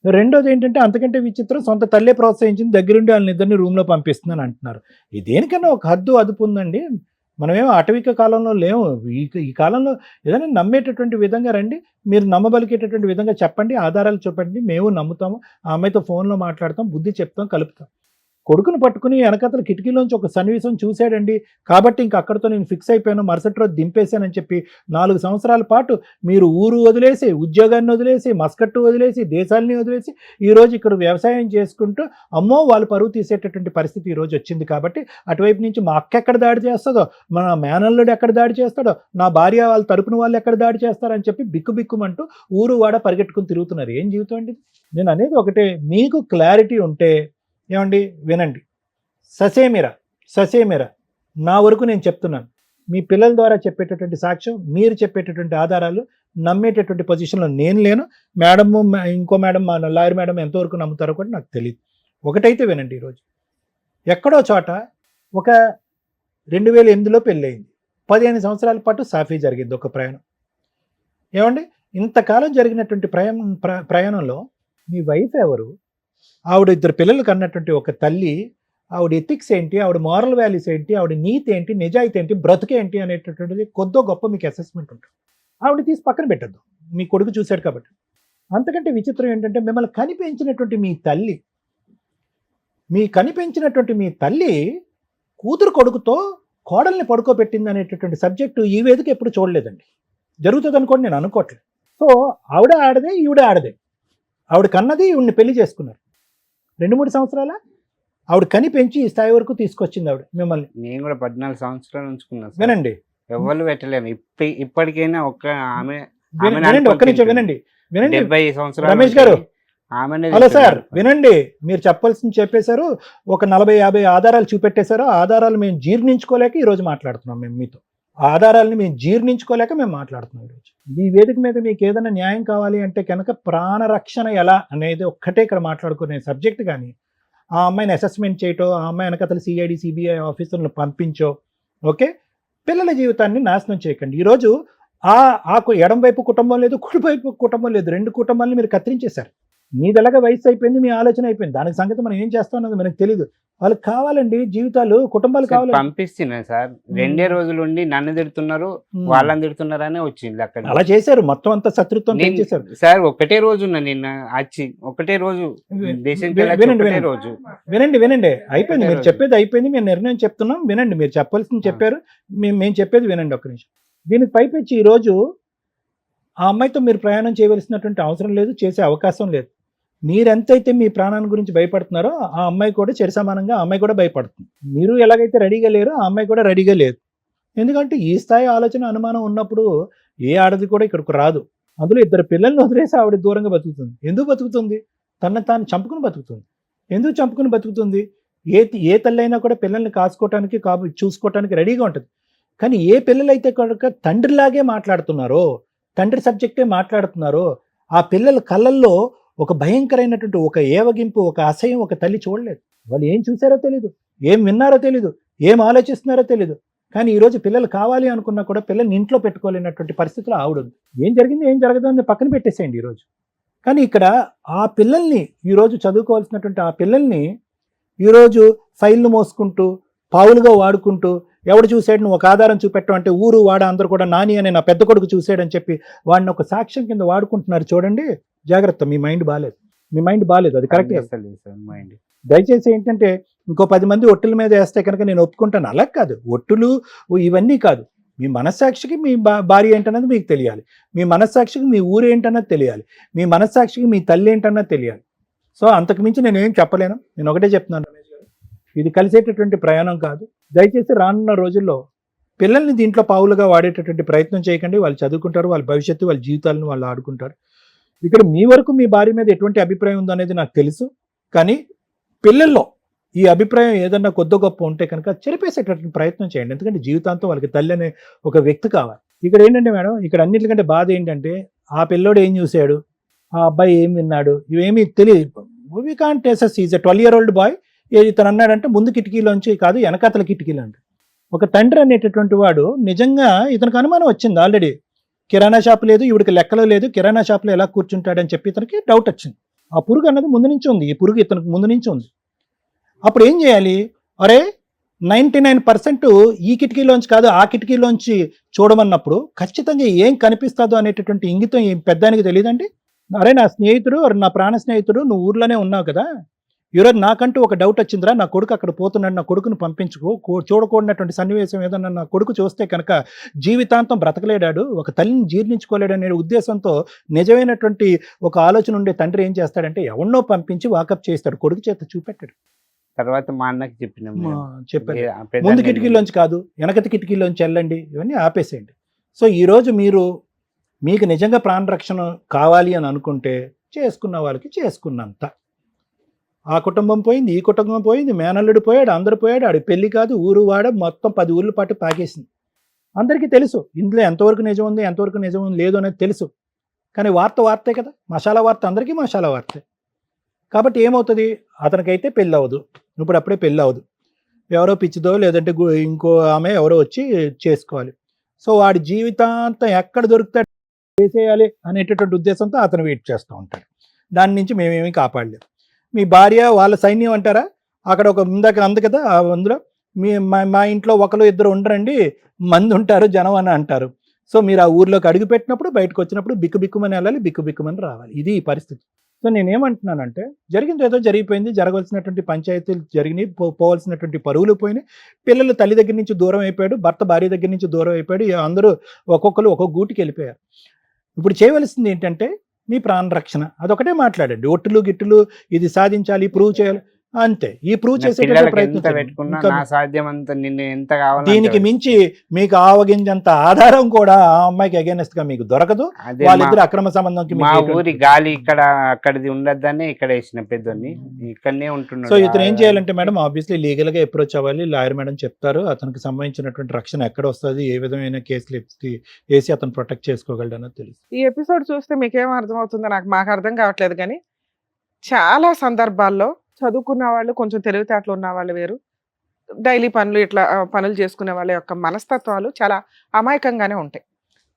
రెండోది ఏంటంటే అంతకంటే విచిత్రం, సొంత తల్లే ప్రోత్సహించింది, దగ్గరుండి వాళ్ళని ఇద్దరిని రూమ్లో పంపిస్తుందని అంటున్నారు. దేనికన్నా ఒక హద్దు అదుపు ఉందండి. మనమేమో అటవిక కాలంలో లేము. ఈ కాలంలో ఏదైనా నమ్మేటటువంటి విధంగా రండి, మీరు నమ్మబలికేటటువంటి విధంగా చెప్పండి, ఆధారాలు చూపండి, మేము నమ్ముతాము. ఆ అమ్మాయితో ఫోన్లో మాట్లాడతాం, బుద్ధి చెప్తాం, కలుపుతాం. కొడుకును పట్టుకుని వెనకతల కిటికీలోంచి ఒక సన్నివేశం చూశాడండి కాబట్టి ఇంక అక్కడితో నేను ఫిక్స్ అయిపోయాను, మరుసటి రోజు దింపేశానని చెప్పి 4 సంవత్సరాల పాటు మీరు ఊరు వదిలేసి, ఉద్యోగాన్ని వదిలేసి, మస్కట్టు వదిలేసి, దేశాలని వదిలేసి ఈరోజు ఇక్కడ వ్యవసాయం చేసుకుంటూ అమ్మో వాళ్ళు పరువు తీసేటటువంటి పరిస్థితి ఈరోజు వచ్చింది. కాబట్టి అటువైపు నుంచి మా అక్క ఎక్కడ దాడి చేస్తుందో, మన మేనల్లుడు ఎక్కడ దాడి చేస్తాడో, నా భార్య వాళ్ళ తరపున వాళ్ళు ఎక్కడ దాడి చేస్తారని చెప్పి బిక్కుబిక్కుమంటూ ఊరు వాడ పరిగెట్టుకుని తిరుగుతున్నారు. ఏం జీవితం అండి? నేను అనేది ఒకటే, మీకు క్లారిటీ ఉంటే ఏమండి వినండి. ససేమిరా నా వరకు నేను చెప్తున్నాను. మీ పిల్లల ద్వారా చెప్పేటటువంటి సాక్ష్యం, మీరు చెప్పేటటువంటి ఆధారాలు నమ్మేటటువంటి పొజిషన్లో నేను లేను. మేడము, ఇంకో మేడం, మా లాయర్ మేడం ఎంతవరకు నమ్ముతారో కూడా నాకు తెలియదు. ఒకటైతే వినండి, ఈరోజు ఎక్కడో చోట ఒక 2008లో పెళ్ళయింది. 15 సంవత్సరాల పాటు సాఫీ జరిగింది ఒక ప్రయాణం. ఏమండి ఇంతకాలం జరిగినటువంటి ప్రయాణంలో మీ వైఫ్ ఎవరు? ఆవిడ 2 పిల్లలు కన్నటువంటి ఒక తల్లి, ఆవిడ ఎథిక్స్ ఏంటి, ఆవిడ మారల్ వాల్యూస్ ఏంటి, ఆవిడ నీతి ఏంటి, నిజాయితీ ఏంటి, బ్రతుకేంటి అనేటటువంటిది కొద్దో గొప్ప మీకు అసెస్మెంట్ ఉంటుంది. ఆవిడ తీసి పక్కన పెట్టద్దు, మీ కొడుకు చూశాడు కాబట్టి. అంతకంటే విచిత్రం ఏంటంటే మిమ్మల్ని కనిపించినటువంటి మీ తల్లి కూతురు కొడుకుతో కోడల్ని పడుకోబెట్టింది అనేటటువంటి సబ్జెక్టు ఈ వేదిక ఎప్పుడు చూడలేదండి. జరుగుతుంది అనుకోండి, నేను అనుకోవట్లేదు. సో ఆవిడ ఆడదే, ఈవిడ ఆడదే. ఆవిడ కన్నది, ఈవిడిని పెళ్లి చేసుకున్నారు. 2-3 సంవత్సరాల ఆవిడ కని పెంచి ఈ స్థాయి వరకు తీసుకొచ్చింది ఆవిడ మిమ్మల్ని. నేను కూడా 14 సంవత్సరాలు ఉంచుకున్నాను. వినండి, ఎవరు పెట్టలేము. ఇప్పటికైనా వినండి, ఒక్క నిమిషం వినండి. 70 సంవత్సరాలు రమేష్ గారు, హలో సార్, వినండి. మీరు చెప్పాల్సింది చెప్పేశారు, ఒక 40-50 ఆధారాలు చూపెట్టేశారు. ఆధారాలు మేము జీర్ణించుకోలేక ఈరోజు మాట్లాడుతున్నాం. మేము మీతో ఆధారాలని మేము జీర్ణించుకోలేక మేము మాట్లాడుతున్నాం ఈరోజు. ఈ వేదిక మీద మీకు ఏదైనా న్యాయం కావాలి అంటే కనుక ప్రాణరక్షణ ఎలా అనేది ఒక్కటే ఇక్కడ మాట్లాడుకునే సబ్జెక్ట్. కానీ ఆ అమ్మాయిని అసెస్మెంట్ చేయటో, ఆ అమ్మాయి వెనకతలు సిఐడి సిబిఐ ఆఫీసర్లను పంపించో, ఓకే, పిల్లల జీవితాన్ని నాశనం చేయకండి. ఈరోజు ఆ ఎడం వైపు కుటుంబం లేదు, కుడి వైపు కుటుంబం లేదు, 2 కుటుంబాలను మీరు కత్తిరించేశారు. మీదెలాగా వయసు అయిపోయింది, మీ ఆలోచన అయిపోయింది, దానికి సంగతి మనం ఏం చేస్తాం అన్నది మనకు తెలియదు. వాళ్ళకి కావాలండి జీవితాలు, కుటుంబాలు కావాలి. పంపిస్తున్నా సార్, 2 రోజులు ఉండి నన్ను తిడుతున్నారు, వాళ్ళని తిడుతున్నారనే వచ్చింది అక్కడ. అలా చేశారు, మొత్తం అంతా శత్రుత్వం చేశారు సార్. ఒకటే రోజు ఉన్నా నిన్న వచ్చి, ఒకటే రోజు దేశం రోజు. వినండి అయిపోయింది, మీరు చెప్పేది అయిపోయింది, మేము నిర్ణయం చెప్తున్నాం వినండి. మీరు చెప్పాల్సింది చెప్పారు, మేము చెప్పేది వినండి ఒక్క నిమిషం. దీనికి పైపెచ్చి ఈ రోజు ఆ అమ్మాయితో మీరు ప్రయాణం చేయవలసినటువంటి అవసరం లేదు, చేసే అవకాశం లేదు. మీరెంతైతే మీ ప్రాణాన్ని గురించి భయపడుతున్నారో ఆ అమ్మాయి కూడా సమానంగా ఆ అమ్మాయి కూడా భయపడుతుంది. మీరు ఎలాగైతే రెడీగా లేరో ఆ అమ్మాయి కూడా రెడీగా లేదు. ఎందుకంటే ఈ స్థాయి ఆలోచన అనుమానం ఉన్నప్పుడు ఏ ఆడది కూడా ఇక్కడికి రాదు. అందులో 2 పిల్లల్ని వదిలేసి ఆవిడ దూరంగా బతుకుతుంది. ఎందుకు బతుకుతుంది? తనను తాను చంపుకుని బతుకుతుంది. ఎందుకు చంపుకుని బతుకుతుంది? ఏ తల్లైనా కూడా పిల్లల్ని కాసుకోవటానికి చూసుకోవటానికి రెడీగా ఉంటుంది. కానీ ఏ పిల్లలైతే కనుక తండ్రిలాగే మాట్లాడుతున్నారో, తండ్రి సబ్జెక్టే మాట్లాడుతున్నారో, ఆ పిల్లల కళ్ళల్లో ఒక భయంకరమైనటువంటి ఒక ఏవగింపు, ఒక అసహ్యం ఒక తల్లి చూడలేదు. వాళ్ళు ఏం చూసారో తెలీదు, ఏం విన్నారో తెలీదు, ఏం ఆలోచిస్తున్నారో తెలీదు. కానీ ఈరోజు పిల్లలు కావాలి అనుకున్నా కూడా పిల్లల్ని ఇంట్లో పెట్టుకోలేనటువంటి పరిస్థితులు ఆవిడ ఉంది. ఏం జరిగింది ఏం జరగదు అని పక్కన పెట్టేసేయండి ఈరోజు. కానీ ఇక్కడ ఆ పిల్లల్ని ఈరోజు చదువుకోవాల్సినటువంటి ఆ పిల్లల్ని ఈరోజు ఫైల్ను మోసుకుంటూ పావులుగా వాడుకుంటూ, ఎవడు చూసాడు నువ్వు ఒక ఆధారం చూపెట్టడం అంటే ఊరు వాడ అందరూ కూడా నాని అనే నా పెద్ద కొడుకు చూసాడని చెప్పి వాడిని ఒక సాక్ష్యం కింద వాడుకుంటున్నారు. చూడండి, జాగ్రత్త, మీ మైండ్ బాగాలేదు, అది కరెక్ట్. దయచేసి ఏంటంటే ఇంకో 10 మంది ఒట్టుల మీద వేస్తే కనుక నేను ఒప్పుకుంటాను. అలా కాదు, ఒట్టులు ఇవన్నీ కాదు. మీ మనస్సాక్షికి మీ భార్య ఏంటన్నది మీకు తెలియాలి, మీ మనస్సాక్షికి మీ ఊరు ఏంటన్నది తెలియాలి, మీ మనస్సాక్షికి మీ తల్లి ఏంటన్నది తెలియాలి. సో అంతకుమించి నేను ఏం చెప్పలేను. నేను ఒకటే చెప్తున్నాను, రమేష్ గారు, ఇది కలిసేటటువంటి ప్రయాణం కాదు. దయచేసి రానున్న రోజుల్లో పిల్లల్ని దీంట్లో పావులుగా వాడేటటువంటి ప్రయత్నం చేయకండి. వాళ్ళు చదువుకుంటారు, వాళ్ళ భవిష్యత్తు, వాళ్ళ జీవితాలను వాళ్ళు ఆడుకుంటారు. ఇక్కడ మీ వరకు మీ భార్య మీద ఎటువంటి అభిప్రాయం ఉందో అనేది నాకు తెలుసు. కానీ పిల్లల్లో ఈ అభిప్రాయం ఏదన్నా కొద్ది గొప్ప ఉంటే కనుక చెరిపేసేటటువంటి ప్రయత్నం చేయండి. ఎందుకంటే జీవితాంతం వాళ్ళకి తల్లి అనే ఒక వ్యక్తి కావాలి. ఇక్కడ ఏంటంటే మేడం, ఇక్కడ అన్నిటికంటే బాధ ఏంటంటే ఆ పిల్లోడు ఏం చూశాడు, ఆ అబ్బాయి ఏం విన్నాడు, ఇవేమీ తెలియదు. We can't assess. Is a 12-year-old boy. ఇతను అన్నాడంటే ముందు కిటికీలోంచి కాదు వెనకాతల కిటికీలు అంట. ఒక తండ్రి అనేటటువంటి వాడు నిజంగా ఇతనికి అనుమానం వచ్చింది. ఆల్రెడీ కిరాణా షాప్ లేదు, ఈవిడికి లెక్కలో లేదు, కిరాణా షాప్లో ఎలా కూర్చుంటాడని చెప్పి ఇతనికి డౌట్ వచ్చింది. ఆ పురుగు అన్నది ముందు నుంచి ఉంది, ఈ పురుగు ఇతనికి ముందు నుంచి ఉంది. అప్పుడు ఏం చేయాలి? అరే 99% ఈ కిటికీలోంచి కాదు ఆ కిటికీలోంచి చూడమన్నప్పుడు ఖచ్చితంగా ఏం కనిపిస్తుందో అనేటటువంటి ఇంగితం ఈ పెద్దానికి తెలియదండి. అరే నా స్నేహితుడు, నా ప్రాణ స్నేహితుడు, నువ్వు ఊర్లోనే ఉన్నావు కదా, ఈరోజు నాకంటూ ఒక డౌట్ వచ్చిందిరా, నా కొడుకు అక్కడ పోతున్నాడు, నా కొడుకును పంపించుకో, చూడకూడనటువంటి సన్నివేశం ఏదన్నా నా కొడుకు చూస్తే కనుక జీవితాంతం బ్రతకలేడాడు, ఒక తల్లిని జీర్ణించుకోలేడు అనే ఉద్దేశంతో నిజమైనటువంటి ఒక ఆలోచన ఉండే తండ్రి ఏం చేస్తాడంటే ఎవరినో పంపించి వాకప్ చేస్తాడు, కొడుకు చేత చూపెట్టాడు. తర్వాత మా అన్నకి చెప్పారు, ముందు కిటికీలోంచి కాదు వెనకటి కిటికీలోంచి వెళ్ళండి, ఇవన్నీ ఆపేసేయండి. సో ఈరోజు మీకు నిజంగా ప్రాణరక్షణ కావాలి అని అనుకుంటే చేసుకున్న వాళ్ళకి చేసుకున్నంత. ఆ కుటుంబం పోయింది, ఈ కుటుంబం పోయింది, మేనల్లుడు పోయాడు, అందరు పోయాడు, ఆడి పెళ్లి కాదు ఊరు వాడ మొత్తం 10 ఊర్ల పాటు పాకేసింది. అందరికీ తెలుసు ఇందులో ఎంతవరకు నిజం ఉంది ఎంతవరకు నిజం లేదు అనేది తెలుసు. కానీ వార్తే కదా, మసాలా వార్త, అందరికీ మసాలా వార్తే. కాబట్టి ఏమవుతుంది, అతనికైతే పెళ్ళి అవ్వదు, అప్పుడే పెళ్ళి అవ్వదు, ఎవరో పిచ్చిదో లేదంటే ఇంకో ఆమె ఎవరో వచ్చి చేసుకోవాలి. సో వాడి జీవితాంతం ఎక్కడ దొరుకుతాడు చేసేయాలి అనేటటువంటి ఉద్దేశంతో అతను వెయిట్ చేస్తూ ఉంటాడు. దాని నుంచి మేమేమీ కాపాడలేము. మీ భార్య వాళ్ళ సైన్యం అంటారా, అక్కడ ఒక ముందాక అంది కదా, అందులో మా ఇంట్లో 1-2 ఉండరండి, మంది ఉంటారు జనం అని అంటారు. సో మీరు ఆ ఊర్లోకి అడుగు పెట్టినప్పుడు బయటకు వచ్చినప్పుడు బిక్కుమని వెళ్ళాలి, బిక్కుమని రావాలి. ఇది ఈ పరిస్థితి. సో నేనేమంటున్నానంటే జరిగింది ఏదో జరిగిపోయింది, జరగవలసినటువంటి పంచాయతీలు జరిగినాయి, పోవాల్సినటువంటి పరువులు పోయినాయి, పిల్లలు తల్లి దగ్గర నుంచి దూరం అయిపోయాడు, భర్త భార్య దగ్గర నుంచి దూరం అయిపోయాడు, అందరూ ఒక్కొక్కరు ఒక్కొక్క గూటికి వెళ్ళిపోయారు. ఇప్పుడు చేయవలసింది ఏంటంటే మీ ప్రాణరక్షణ, అదొకటే మాట్లాడండి. ఒట్టులు గిట్టులు ఇది సాధించాలి, ప్రూవ్ చేయాలి, అంతే. ఈ ప్రూవ్ చేసే దీనికి మించి మీకు ఆవగింజంత ఆధారం కూడా ఆ అమ్మాయికి అగేనెస్ట్ గా మీకు దొరకదు. వాళ్ళిద్దరు అక్రమ సంబంధం. మా ఊరి గాలి ఇక్కడ అక్కడిది ఉండద్దని ఇక్కడ వేసిన పెద్దోని ఇక్కడనే ఉంటున్నాడు. సో ఇతను ఏం చేయాలంటే మేడం, ఆబ్వియస్లీ లీగల్ గా అప్రోచ్ అవ్వాలి. లాయర్ మేడం చెప్తారు అతనికి సంబంధించినటువంటి రక్షణ ఎక్కడ వస్తుంది, ఏ విధమైన కేసులు వేసి అతను ప్రొటెక్ట్ చేసుకోగలడు అన్నది తెలుసు. ఈ ఎపిసోడ్ చూస్తే మీకేం అర్థం అవుతుందో మాకు అర్థం కావట్లేదు. కానీ చాలా సందర్భాల్లో చదువుకున్న వాళ్ళు, కొంచెం తెలివితేటలు ఉన్న వాళ్ళు వేరు, డైలీ పనులు చేసుకునే వాళ్ళ యొక్క మనస్తత్వాలు చాలా అమాయకంగానే ఉంటాయి.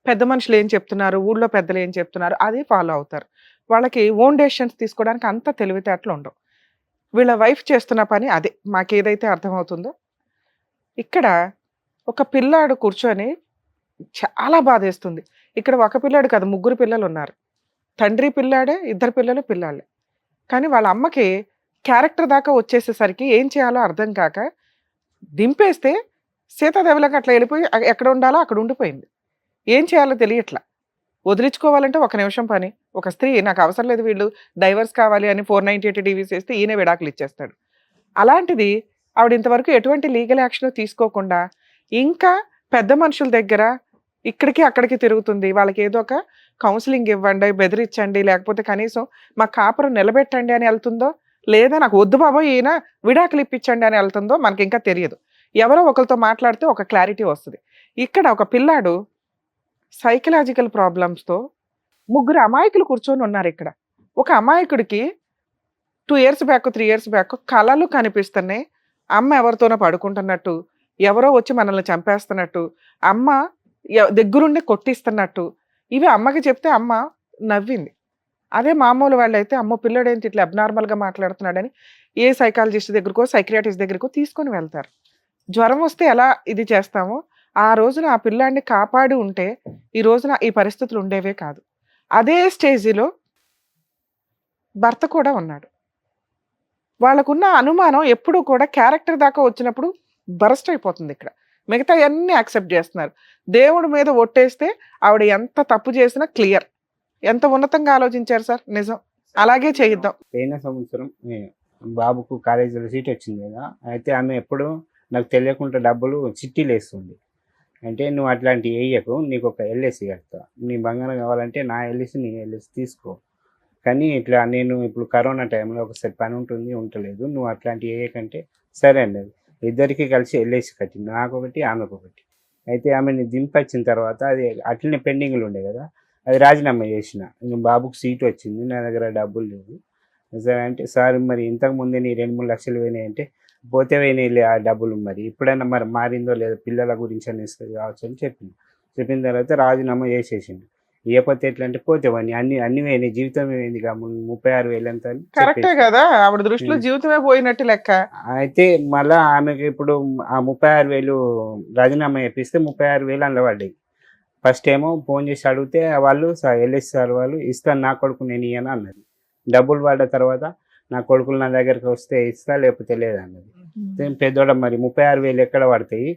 పెద్ద మనుషులు ఏం చెప్తున్నారు, ఊళ్ళో పెద్దలు ఏం చెప్తున్నారు, అదే ఫాలో అవుతారు. వాళ్ళకి ఓన్ డెసిషన్స్ తీసుకోవడానికి అంత తెలివితేటలు ఉండవు. వీళ్ళ వైఫ్ చేస్తున్న పని అదే. మాకేదైతే అర్థమవుతుందో ఇక్కడ ఒక పిల్లాడు కూర్చొని చాలా బాధేస్తుంది. ఇక్కడ ఒక పిల్లాడు కాదు, 3 పిల్లలు ఉన్నారు. తండ్రి పిల్లాడే, 2 పిల్లలు పిల్లాళ్ళే. కానీ వాళ్ళ అమ్మకి క్యారెక్టర్ దాకా వచ్చేసేసరికి ఏం చేయాలో అర్థం కాక దింపేస్తే సీతాదేవిలాగా అట్లా వెళ్ళిపోయి ఎక్కడ ఉండాలో అక్కడ ఉండిపోయింది. ఏం చేయాలో తెలియట్లా. వదిలించుకోవాలంటే 1 నిమిషం పని. ఒక స్త్రీ నాకు అవసరం లేదు, వీళ్ళు డైవర్స్ కావాలి అని 498 డివిస్ వేస్తే ఈయనే విడాకులు ఇచ్చేస్తాడు. అలాంటిది ఆవిడ ఇంతవరకు ఎటువంటి లీగల్ యాక్షన్ తీసుకోకుండా ఇంకా పెద్ద మనుషుల దగ్గర ఇక్కడికి అక్కడికి తిరుగుతుంది. వాళ్ళకి ఏదో ఒక కౌన్సిలింగ్ ఇవ్వండి, బెదిరించండి, లేకపోతే కనీసం మా కాపురం నిలబెట్టండి అని వెళ్తుందో, లేదా నాకు వద్దు బాబోయ్ ఈయన విడాకులు ఇప్పించండి అని వెళ్తుందో మనకి ఇంకా తెలియదు. ఎవరో ఒకరితో మాట్లాడితే ఒక క్లారిటీ వస్తుంది. ఇక్కడ ఒక పిల్లాడు సైకలాజికల్ ప్రాబ్లమ్స్తో 3 అమాయకులు కూర్చొని ఉన్నారు ఇక్కడ. ఒక అమాయకుడికి 2 ఇయర్స్ బ్యాక్ 3 ఇయర్స్ బ్యాక్ కళలు కనిపిస్తున్నాయి. అమ్మ ఎవరితోనో పడుకుంటున్నట్టు, ఎవరో వచ్చి మనల్ని చంపేస్తున్నట్టు, అమ్మ దగ్గరుండి కొట్టిస్తున్నట్టు. ఇవి అమ్మకి చెప్తే అమ్మ నవ్వింది. అదే మామూలు వాళ్ళైతే అమ్మో పిల్లడేంటి ఇట్లా అబ్నార్మల్గా మాట్లాడుతున్నాడని ఏ సైకాలజిస్ట్ దగ్గరకో సైక్రియాటిస్ట్ దగ్గరకో తీసుకొని వెళ్తారు. జ్వరం వస్తే ఎలా ఇది చేస్తామో ఆ రోజున ఆ పిల్లాడిని కాపాడి ఉంటే ఈ రోజున ఈ పరిస్థితులు ఉండేవే కాదు. అదే స్టేజిలో భర్త కూడా ఉన్నాడు. వాళ్ళకున్న అనుమానం ఎప్పుడూ కూడా క్యారెక్టర్ దాకా వచ్చినప్పుడు బరస్ట్ అయిపోతుంది. ఇక్కడ మిగతా అన్నీ యాక్సెప్ట్ చేస్తున్నారు. దేవుడి మీద ఒట్టేస్తే ఆవిడ ఎంత తప్పు చేసినా క్లియర్. ఎంత ఉన్నతంగా ఆలోచించారు సార్, నిజం. అలాగే చేయిద్దాం. పోయిన సంవత్సరం బాబుకు కాలేజీలో సీట్ వచ్చింది కదా, అయితే ఆమె ఎప్పుడు నాకు తెలియకుండా డబ్బులు చిట్టీలు వేస్తుంది. అంటే నువ్వు అట్లాంటివి వేయకు, నీకు ఒక ఎల్ఐసి కడతా, నీ బంగారం కావాలంటే నా ఎల్ఐసి నీ ఎల్ఐసి తీసుకో, కానీ ఇట్లా నేను ఇప్పుడు కరోనా టైంలో ఒకసారి పని ఉంటుంది ఉండలేదు, నువ్వు అట్లాంటివి వేయకంటే సరే అండి. ఇద్దరికి కలిసి ఎల్ఐసి కట్టింది, నాకు ఒకటి ఆమెకు ఒకటి. అయితే ఆమెని దింపొచ్చిన తర్వాత అది అట్లనే పెండింగ్లు ఉండే కదా, అది రాజీనామా చేసిన. బాబుకు సీట్ వచ్చింది, నా దగ్గర డబ్బులు లేవు సరే అంటే, సార్ మరి ఇంతకుముందే నీ 2-3 లక్షలు పోయినాయి అంటే, పోతే పోయినాయి ఆ డబ్బులు, మరి ఇప్పుడైనా మరి మారిందో లేదో పిల్లల గురించి అని ఇస్తుంది కావచ్చు అని చెప్పిన తర్వాత రాజీనామా చేసేసిండు. ఇవ్వకపోతే ఎట్లా అంటే పోతేవని అన్ని పోయినాయి, జీవితం పోయింది, 36,000 ఎంత అని కరెక్టే కదా, ఆవిడ దృష్టిలో జీవితమే పోయినట్టు లెక్క. అయితే మళ్ళా ఆమెకి ఇప్పుడు ఆ 36,000 రాజీనామా చేపిస్తే 36,000 అందులో పడ్డాయి. ఫస్ట్ ఏమో ఫోన్ చేసి అడిగితే వాళ్ళు ఎల్ఎస్ సార్ వాళ్ళు ఇస్తాను, నా కొడుకు నేను ఇయ్యను అన్నది. డబ్బులు పడ్డ తర్వాత నా కొడుకులు నా దగ్గరికి వస్తే ఇస్తా, లేకపోతే లేదన్నది. పెద్దోడ మరి 36,000 ఎక్కడ పడతాయి,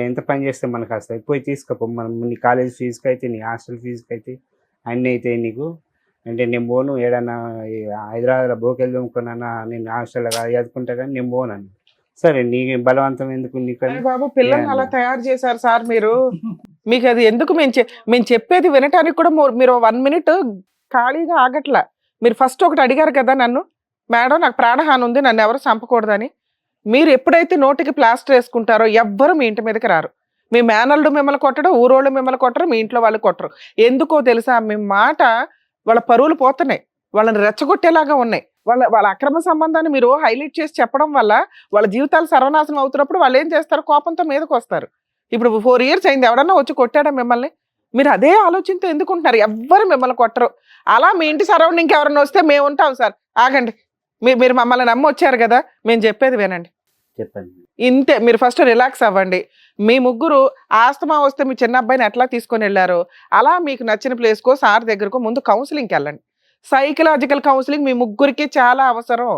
ఎంత పని చేస్తే మనకు వస్తాయి, పోయి తీసుకపో, మనం నీ కాలేజ్ ఫీజుకి అయితే, నీ హాస్టల్ ఫీజుకి అయితే అన్నీ అయితే నీకు అంటే నేను పోను, ఏడన్నా హైదరాబాద్లో బోకెళ్ళి దొంగకున్నా నేను హాస్టల్లో చదువుకుంటా కానీ నేను పోను. సరే నీ బలవంతం ఎందుకు నీకు బాబు, పిల్లల్ని అలా తయారు చేశారు సార్ మీరు. మీకు అది ఎందుకు మేము చెప్పేది వినటానికి కూడా మీరు 1 మినిట్ ఖాళీగా ఆగట్లా. మీరు ఫస్ట్ ఒకటి అడిగారు కదా నన్ను, మేడం నాకు ప్రాణహాని ఉంది, నన్ను ఎవరు చంపకూడదని. మీరు ఎప్పుడైతే నోటికి ప్లాస్టర్ వేసుకుంటారో ఎవ్వరు మీ ఇంటి మీదకి రారు. మీ మేనల్డు మిమ్మల్ని కొట్టడం, ఊరోళ్ళు మిమ్మల్ని కొట్టరు, మీ ఇంట్లో వాళ్ళు కొట్టరు. ఎందుకో తెలుసా, మీ మాట వాళ్ళ పరువులు పోతున్నాయి, వాళ్ళని రెచ్చగొట్టేలాగా ఉన్నాయి. వాళ్ళ అక్రమ సంబంధాన్ని మీరు హైలైట్ చేసి చెప్పడం వల్ల వాళ్ళ జీవితాలు సర్వనాశనం అవుతున్నప్పుడు వాళ్ళు ఏం చేస్తారు, కోపంతో మీదకి వస్తారు. ఇప్పుడు 4 ఇయర్స్ అయింది, ఎవడన్నా వచ్చి కొట్టాడా మిమ్మల్ని? మీరు అదే ఆలోచనతో ఎందుకుంటున్నారు? ఎవ్వరు మిమ్మల్ని కొట్టరు. అలా మీ ఇంటి సరౌండింగ్ ఎవరన్నా వస్తే మేము ఉంటాం సార్. ఆగండి, మీరు మమ్మల్ని నమ్మి వచ్చారు కదా, మేము చెప్పేది వినండి. చెప్పండి. ఇంతే, మీరు ఫస్ట్ రిలాక్స్ అవ్వండి. మీ ముగ్గురు ఆస్తమా వస్తే మీ చిన్న అబ్బాయిని ఎట్లా తీసుకొని వెళ్ళారో అలా మీకు నచ్చిన ప్లేస్కో సార్ దగ్గరకో ముందు కౌన్సిలింగ్కి వెళ్ళండి. సైకలాజికల్ కౌన్సిలింగ్ మీ ముగ్గురికి చాలా అవసరం.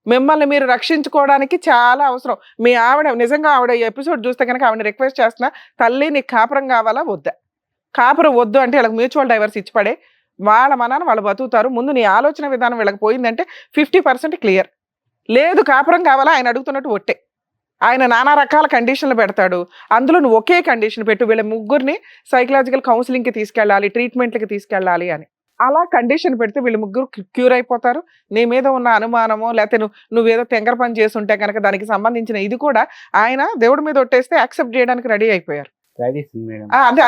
మిమ్మల్ని మీరు రక్షించుకోవడానికి చాలా అవసరం. మీ ఆవిడ నిజంగా ఆవిడ ఎపిసోడ్ చూస్తే కనుక ఆవిడ రిక్వెస్ట్ చేస్తున్నా, తల్లి నీకు కాపురం కావాలా వద్దా? కాపురం వద్దు అంటే వీళ్ళకి మ్యూచువల్ డైవర్స్ ఇచ్చిపడే, వాళ్ళ మనాన్ని వాళ్ళు బతుకుతారు. ముందు నీ ఆలోచన విధానం వీళ్ళకి పోయిందంటే 50% క్లియర్. లేదు కాపురం కావాలా ఆయన అడుగుతున్నట్టు ఒట్టే. ఆయన నానా రకాల కండిషన్లు పెడతాడు, అందులో నువ్వు ఒకే కండిషన్ పెట్టు, వీళ్ళ ముగ్గురిని సైకలాజికల్ కౌన్సిలింగ్కి తీసుకెళ్ళాలి, ట్రీట్మెంట్లకి తీసుకెళ్ళాలి అని. అలా కండిషన్ పెడితే వీళ్ళు ముగ్గురు క్యూర్ అయిపోతారు. నీ మీద ఉన్న అనుమానమో లేకపోతే నువ్వేదో తెంగర పని చేసి ఉంటే కనుక దానికి సంబంధించిన ఇది కూడా ఆయన దేవుడి మీద ఒట్టేస్తే యాక్సెప్ట్ చేయడానికి రెడీ అయిపోయారు.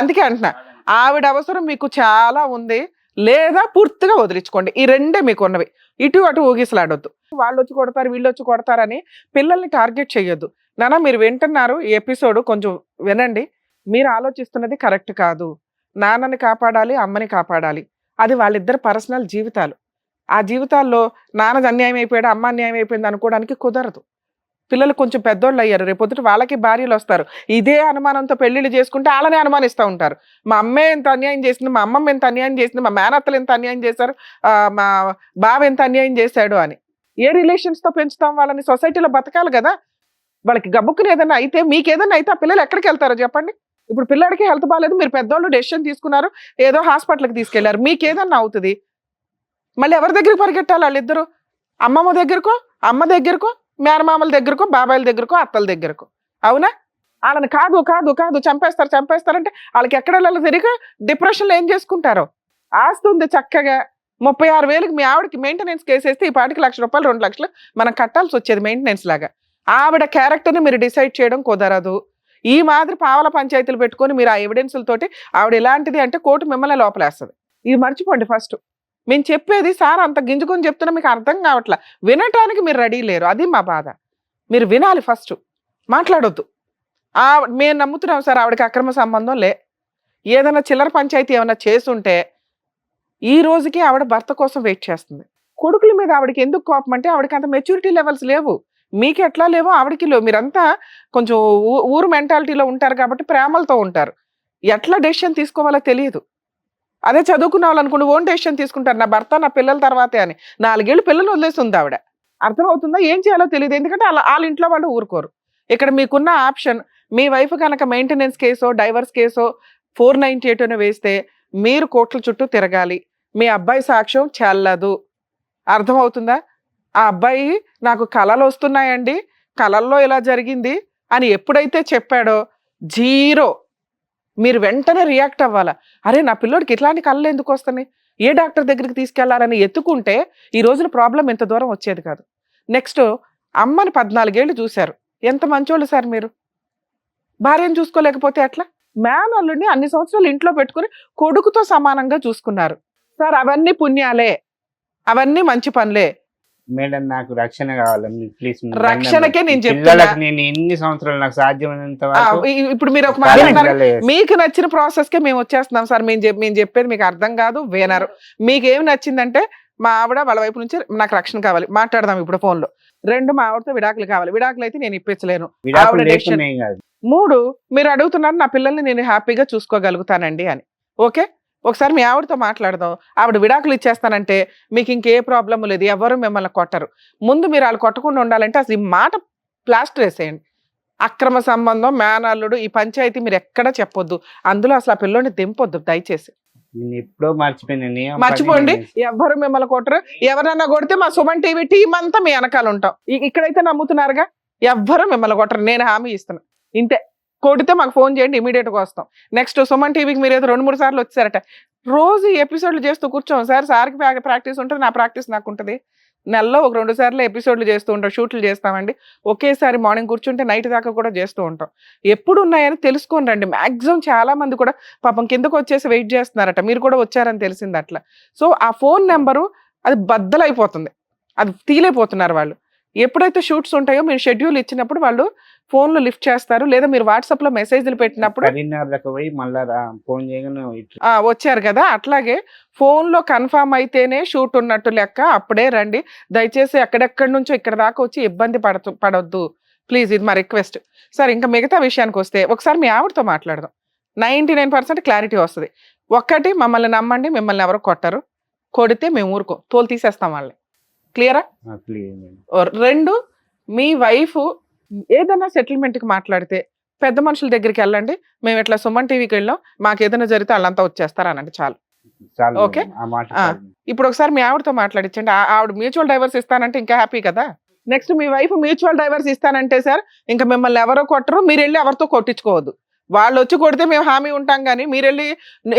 అందుకే అంటున్నా, ఆవిడ అవసరం మీకు చాలా ఉంది, లేదా పూర్తిగా వదిలించుకోండి. ఈ రెండే మీకు ఉన్నవి. ఇటు అటు ఊగిసలాడొద్దు. వాళ్ళు వచ్చి కొడతారు, వీళ్ళు వచ్చి కొడతారని పిల్లల్ని టార్గెట్ చేయొద్దు. నాన్న మీరు వింటున్నారు, ఈ ఎపిసోడ్ కొంచెం వినండి. మీరు ఆలోచిస్తున్నది కరెక్ట్ కాదు. నాన్నని కాపాడాలి, అమ్మని కాపాడాలి. అది వాళ్ళిద్దరు పర్సనల్ జీవితాలు. ఆ జీవితాల్లో నాన్నది అన్యాయం అయిపోయాడు, అమ్మ అన్యాయం అయిపోయింది అనుకోవడానికి కుదరదు. పిల్లలు కొంచెం పెద్దోళ్ళు అయ్యారు, రేపొద్దుట వాళ్ళకి భార్యలు వస్తారు. ఇదే అనుమానంతో పెళ్లిళ్ళు చేసుకుంటే వాళ్ళని అనుమానిస్తూ ఉంటారు. మా అమ్మే ఎంత అన్యాయం చేసింది, మా అమ్మమ్మ ఎంత అన్యాయం చేసింది, మా మేనత్తలు ఎంత అన్యాయం చేశారు, మా బావ ఎంత అన్యాయం చేశాడు అని. ఏ రిలేషన్స్తో పెంచుతాం వాళ్ళని? సొసైటీలో బతకాలి కదా. వాళ్ళకి గబుక్కుని ఏదైనా అయితే, మీకు ఏదైనా అయితే ఆ పిల్లలు ఎక్కడికి వెళ్తారో చెప్పండి. ఇప్పుడు పిల్లడికి హెల్త్ బాగాలేదు, మీరు పెద్దోళ్ళు డెసిషన్ తీసుకున్నారు, ఏదో హాస్పిటల్కి తీసుకెళ్లారు, మీకు ఏదన్నా అవుతుంది, మళ్ళీ ఎవరి దగ్గరికి పరిగెట్టాలి? వాళ్ళిద్దరు అమ్మమ్మ దగ్గరకో, అమ్మ దగ్గరకో, మేనమామల దగ్గరకో, బాబాయిల దగ్గరకో, అత్తల దగ్గరకో. అవునా? వాళ్ళని కాదు కాదు కాదు చంపేస్తారంటే వాళ్ళకి ఎక్కడ వెళ్ళాలో తెలియక డిప్రెషన్లో ఏం చేసుకుంటారో. ఆస్తి ఉంది చక్కగా, 36,000కి మీ ఆవిడకి మెయింటెనెన్స్ కేసేస్తే ఈ పాటికి ₹1,00,000 2 లక్షలు మనం కట్టాల్సి వచ్చేది మెయింటెనెన్స్ లాగా. ఆవిడ క్యారెక్టర్ని మీరు డిసైడ్ చేయడం కుదరదు. ఈ మాదిరి పావల పంచాయతీలు పెట్టుకొని మీరు ఆ ఎవిడెన్సులతోటి ఆవిడ ఎలాంటిది అంటే కోర్టు మిమ్మల్ని లోపలేస్తుంది. ఇది మర్చిపోండి ఫస్ట్. మేము చెప్పేది సార్ అంత గింజుకొని చెప్తున్నా మీకు అర్థం కావట్లా, వినటానికి మీరు రెడీ లేరు. అది మా బాధ. మీరు వినాలి ఫస్ట్, మాట్లాడొద్దు. మేము నమ్ముతున్నాం సార్ ఆవిడకి అక్రమ సంబంధం లే. ఏదైనా చిల్లర పంచాయతీ ఏమైనా చేస్తుంటే ఈ రోజుకి ఆవిడ భర్త కోసం వెయిట్ చేస్తుంది. కొడుకుల మీద ఆవిడకి ఎందుకు కోపం అంటే ఆవిడకి అంత మెచ్యూరిటీ లెవెల్స్ లేవు. మీకు ఎట్లా లేవో ఆవిడకి లేవు. మీరంతా కొంచెం ఊరు మెంటాలిటీలో ఉంటారు కాబట్టి ప్రేమలతో ఉంటారు. ఎట్లా డెసిషన్ తీసుకోవాలో తెలియదు. అదే చదువుకున్న వాళ్ళు అనుకోండి ఓన్ డెసిషన్ తీసుకుంటారు, నా భర్త నా పిల్లల తర్వాతే అని. 4 ఏళ్ళు పిల్లలు వదిలేస్తుంది ఆవిడ. అర్థమవుతుందా? ఏం చేయాలో తెలియదు, ఎందుకంటే వాళ్ళ ఇంట్లో వాళ్ళు ఊరుకోరు. ఇక్కడ మీకున్న ఆప్షన్, మీ వైఫ్ కనుక మెయింటెనెన్స్ కేసో డైవర్స్ కేసో 498 వేస్తే మీరు కోర్టుల చుట్టూ తిరగాలి. మీ అబ్బాయి సాక్ష్యం చెల్లదు. అర్థమవుతుందా? ఆ అబ్బాయి నాకు కళలు వస్తున్నాయండి, కళల్లో ఇలా జరిగింది అని ఎప్పుడైతే చెప్పాడో జీరో. మీరు వెంటనే రియాక్ట్ అవ్వాలా. అరే నా పిల్లోడికి ఇట్లాంటి కళలు ఎందుకు వస్తున్నాయి, ఏ డాక్టర్ దగ్గరికి తీసుకెళ్లాలని ఎత్తుకుంటే ఈ రోజున ప్రాబ్లం ఎంత దూరం వచ్చేది కాదు. నెక్స్ట్, అమ్మని 14 ఏళ్ళు చూశారు, ఎంత మంచోళ్ళు సార్ మీరు. భార్యను చూసుకోలేకపోతే ఎట్లా? మేనల్లుడిని అన్ని సంవత్సరాలు ఇంట్లో పెట్టుకుని కొడుకుతో సమానంగా చూసుకున్నారు సార్. అవన్నీ పుణ్యాలే, అవన్నీ మంచి పనులే. మేడం నాకు రక్షణ కావాలి ప్లీజ్. రక్షణకే నేను చెప్తున్నా. నేను ఎన్ని సంవత్సరాలు నాకు సాధ్యమైనంత వరకు ఇప్పుడు మీరు ఒక మాట అన్నారు, మీకు నచ్చిన ప్రాసెస్ కే మేము వచ్చేస్తున్నాం సార్. మేము చెప్పేది మీకు అర్థం కాదు, వినరు. మీకు ఏమి నచ్చిందంటే మా ఆవిడ వాళ్ళ వైపు నుంచి నాకు రక్షణ కావాలి, మాట్లాడదాం ఇప్పుడు ఫోన్ లో. 2, మా ఆవిడతో విడాకులు కావాలి, విడాకులు అయితే నేను ఇప్పించలేను. 3, మీరు అడుగుతున్నారు నా పిల్లల్ని నేను హ్యాపీగా చూసుకోగలుగుతానండి అని. ఓకే, ఒకసారి మీ ఆవిడతో మాట్లాడదాం. ఆవిడ విడాకులు ఇచ్చేస్తానంటే మీకు ఇంకే ప్రాబ్లం లేదు, ఎవరు మిమ్మల్ని కొట్టరు. ముందు మీరు వాళ్ళు కొట్టకుండా ఉండాలంటే అసలు ఈ మాట ప్లాస్టర్ వేసేయండి. అక్రమ సంబంధం, మేనల్లుడు, ఈ పంచాయతీ మీరు ఎక్కడ చెప్పొద్దు. అందులో అసలు ఆ పిల్లోని దింపొద్దు దయచేసి. ఎప్పుడో మర్చిపోండి, ఎవ్వరు మిమ్మల్ని కొట్టరు. ఎవరన్నా కొడితే మా సుమన్ టీవీ టీం అంతా మీ వెనకాల ఉంటాం. ఇక్కడైతే నమ్ముతున్నారుగా, ఎవ్వరు మిమ్మల్ని కొట్టరు, నేను హామీ ఇస్తున్నా. ఇంతే, కొడితే మాకు ఫోన్ చేయండి, ఇమీడియట్గా వస్తాం. నెక్స్ట్, సుమన్ టీవీకి మీరు ఏదో 2-3 సార్లు వచ్చారట. రోజు ఎపిసోడ్లు చేస్తూ కూర్చోం సార్. సార్కి ప్రాక్టీస్ ఉంటుంది, నా ప్రాక్టీస్ నాకు ఉంటుంది. నెలలో 1-2 సార్లు ఎపిసోడ్లు చేస్తూ ఉంటాం, షూట్లు చేస్తామండి. ఒకేసారి మార్నింగ్ కూర్చుంటే నైట్ దాకా కూడా చేస్తూ ఉంటాం. ఎప్పుడు ఉన్నాయని తెలుసుకొని రండి. మ్యాక్సిమం చాలా మంది కూడా పాపం కిందకు వచ్చేసి వెయిట్ చేస్తున్నారట, మీరు కూడా వచ్చారని తెలిసింది అట్లా. సో ఆ ఫోన్ నెంబరు అది బద్దలైపోతుంది, అది తీలేపోతున్నారు వాళ్ళు. ఎప్పుడైతే షూట్స్ ఉంటాయో మీరు షెడ్యూల్ ఇచ్చినప్పుడు వాళ్ళు ఫోన్లు లిఫ్ట్ చేస్తారు, లేదా మీరు వాట్సాప్ లో మెసేజ్లు పెట్టినప్పుడు వచ్చారు కదా. అట్లాగే ఫోన్ లో కన్ఫర్మ్ అయితేనే షూట్ ఉన్నట్టు లెక్క, అప్పుడే రండి. దయచేసి ఎక్కడెక్కడి నుంచో ఇక్కడ దాకా వచ్చి ఇబ్బంది పడొద్దు ప్లీజ్, ఇది మా రిక్వెస్ట్. సార్ ఇంకా మిగతా విషయానికి వస్తే ఒకసారి మీ ఆవిడతో మాట్లాడదాం, 99% క్లారిటీ వస్తుంది. ఒక్కటి, మమ్మల్ని నమ్మండి, మిమ్మల్ని ఎవరు కొట్టరు, కొడితే మేము ఊరుకో తోలు తీసేస్తాం వాళ్ళని. క్లియరా? 2, మీ వైఫ్ ఏదైనా సెటిల్మెంట్కి మాట్లాడితే పెద్ద మనుషుల దగ్గరికి వెళ్ళండి. మేము ఇట్లా సుమన్ టీవీకి వెళ్ళాం, మాకు ఏదైనా జరిగితే వాళ్ళంతా వచ్చేస్తారు అనండి, చాలు. ఓకే, ఇప్పుడు ఒకసారి మీ ఆవిడతో మాట్లాడించండి. ఆవిడ మ్యూచువల్ డైవర్స్ ఇస్తానంటే ఇంకా హ్యాపీ కదా. నెక్స్ట్, మీ వైఫ్ మ్యూచువల్ డైవర్స్ ఇస్తానంటే సార్ ఇంకా మిమ్మల్ని ఎవరో కొట్టరు, మీరు వెళ్ళి ఎవరితో కొట్టించుకోవద్దు. వాళ్ళు వచ్చి కొడితే మేము హామీ ఉంటాం, కానీ మీరు వెళ్ళి,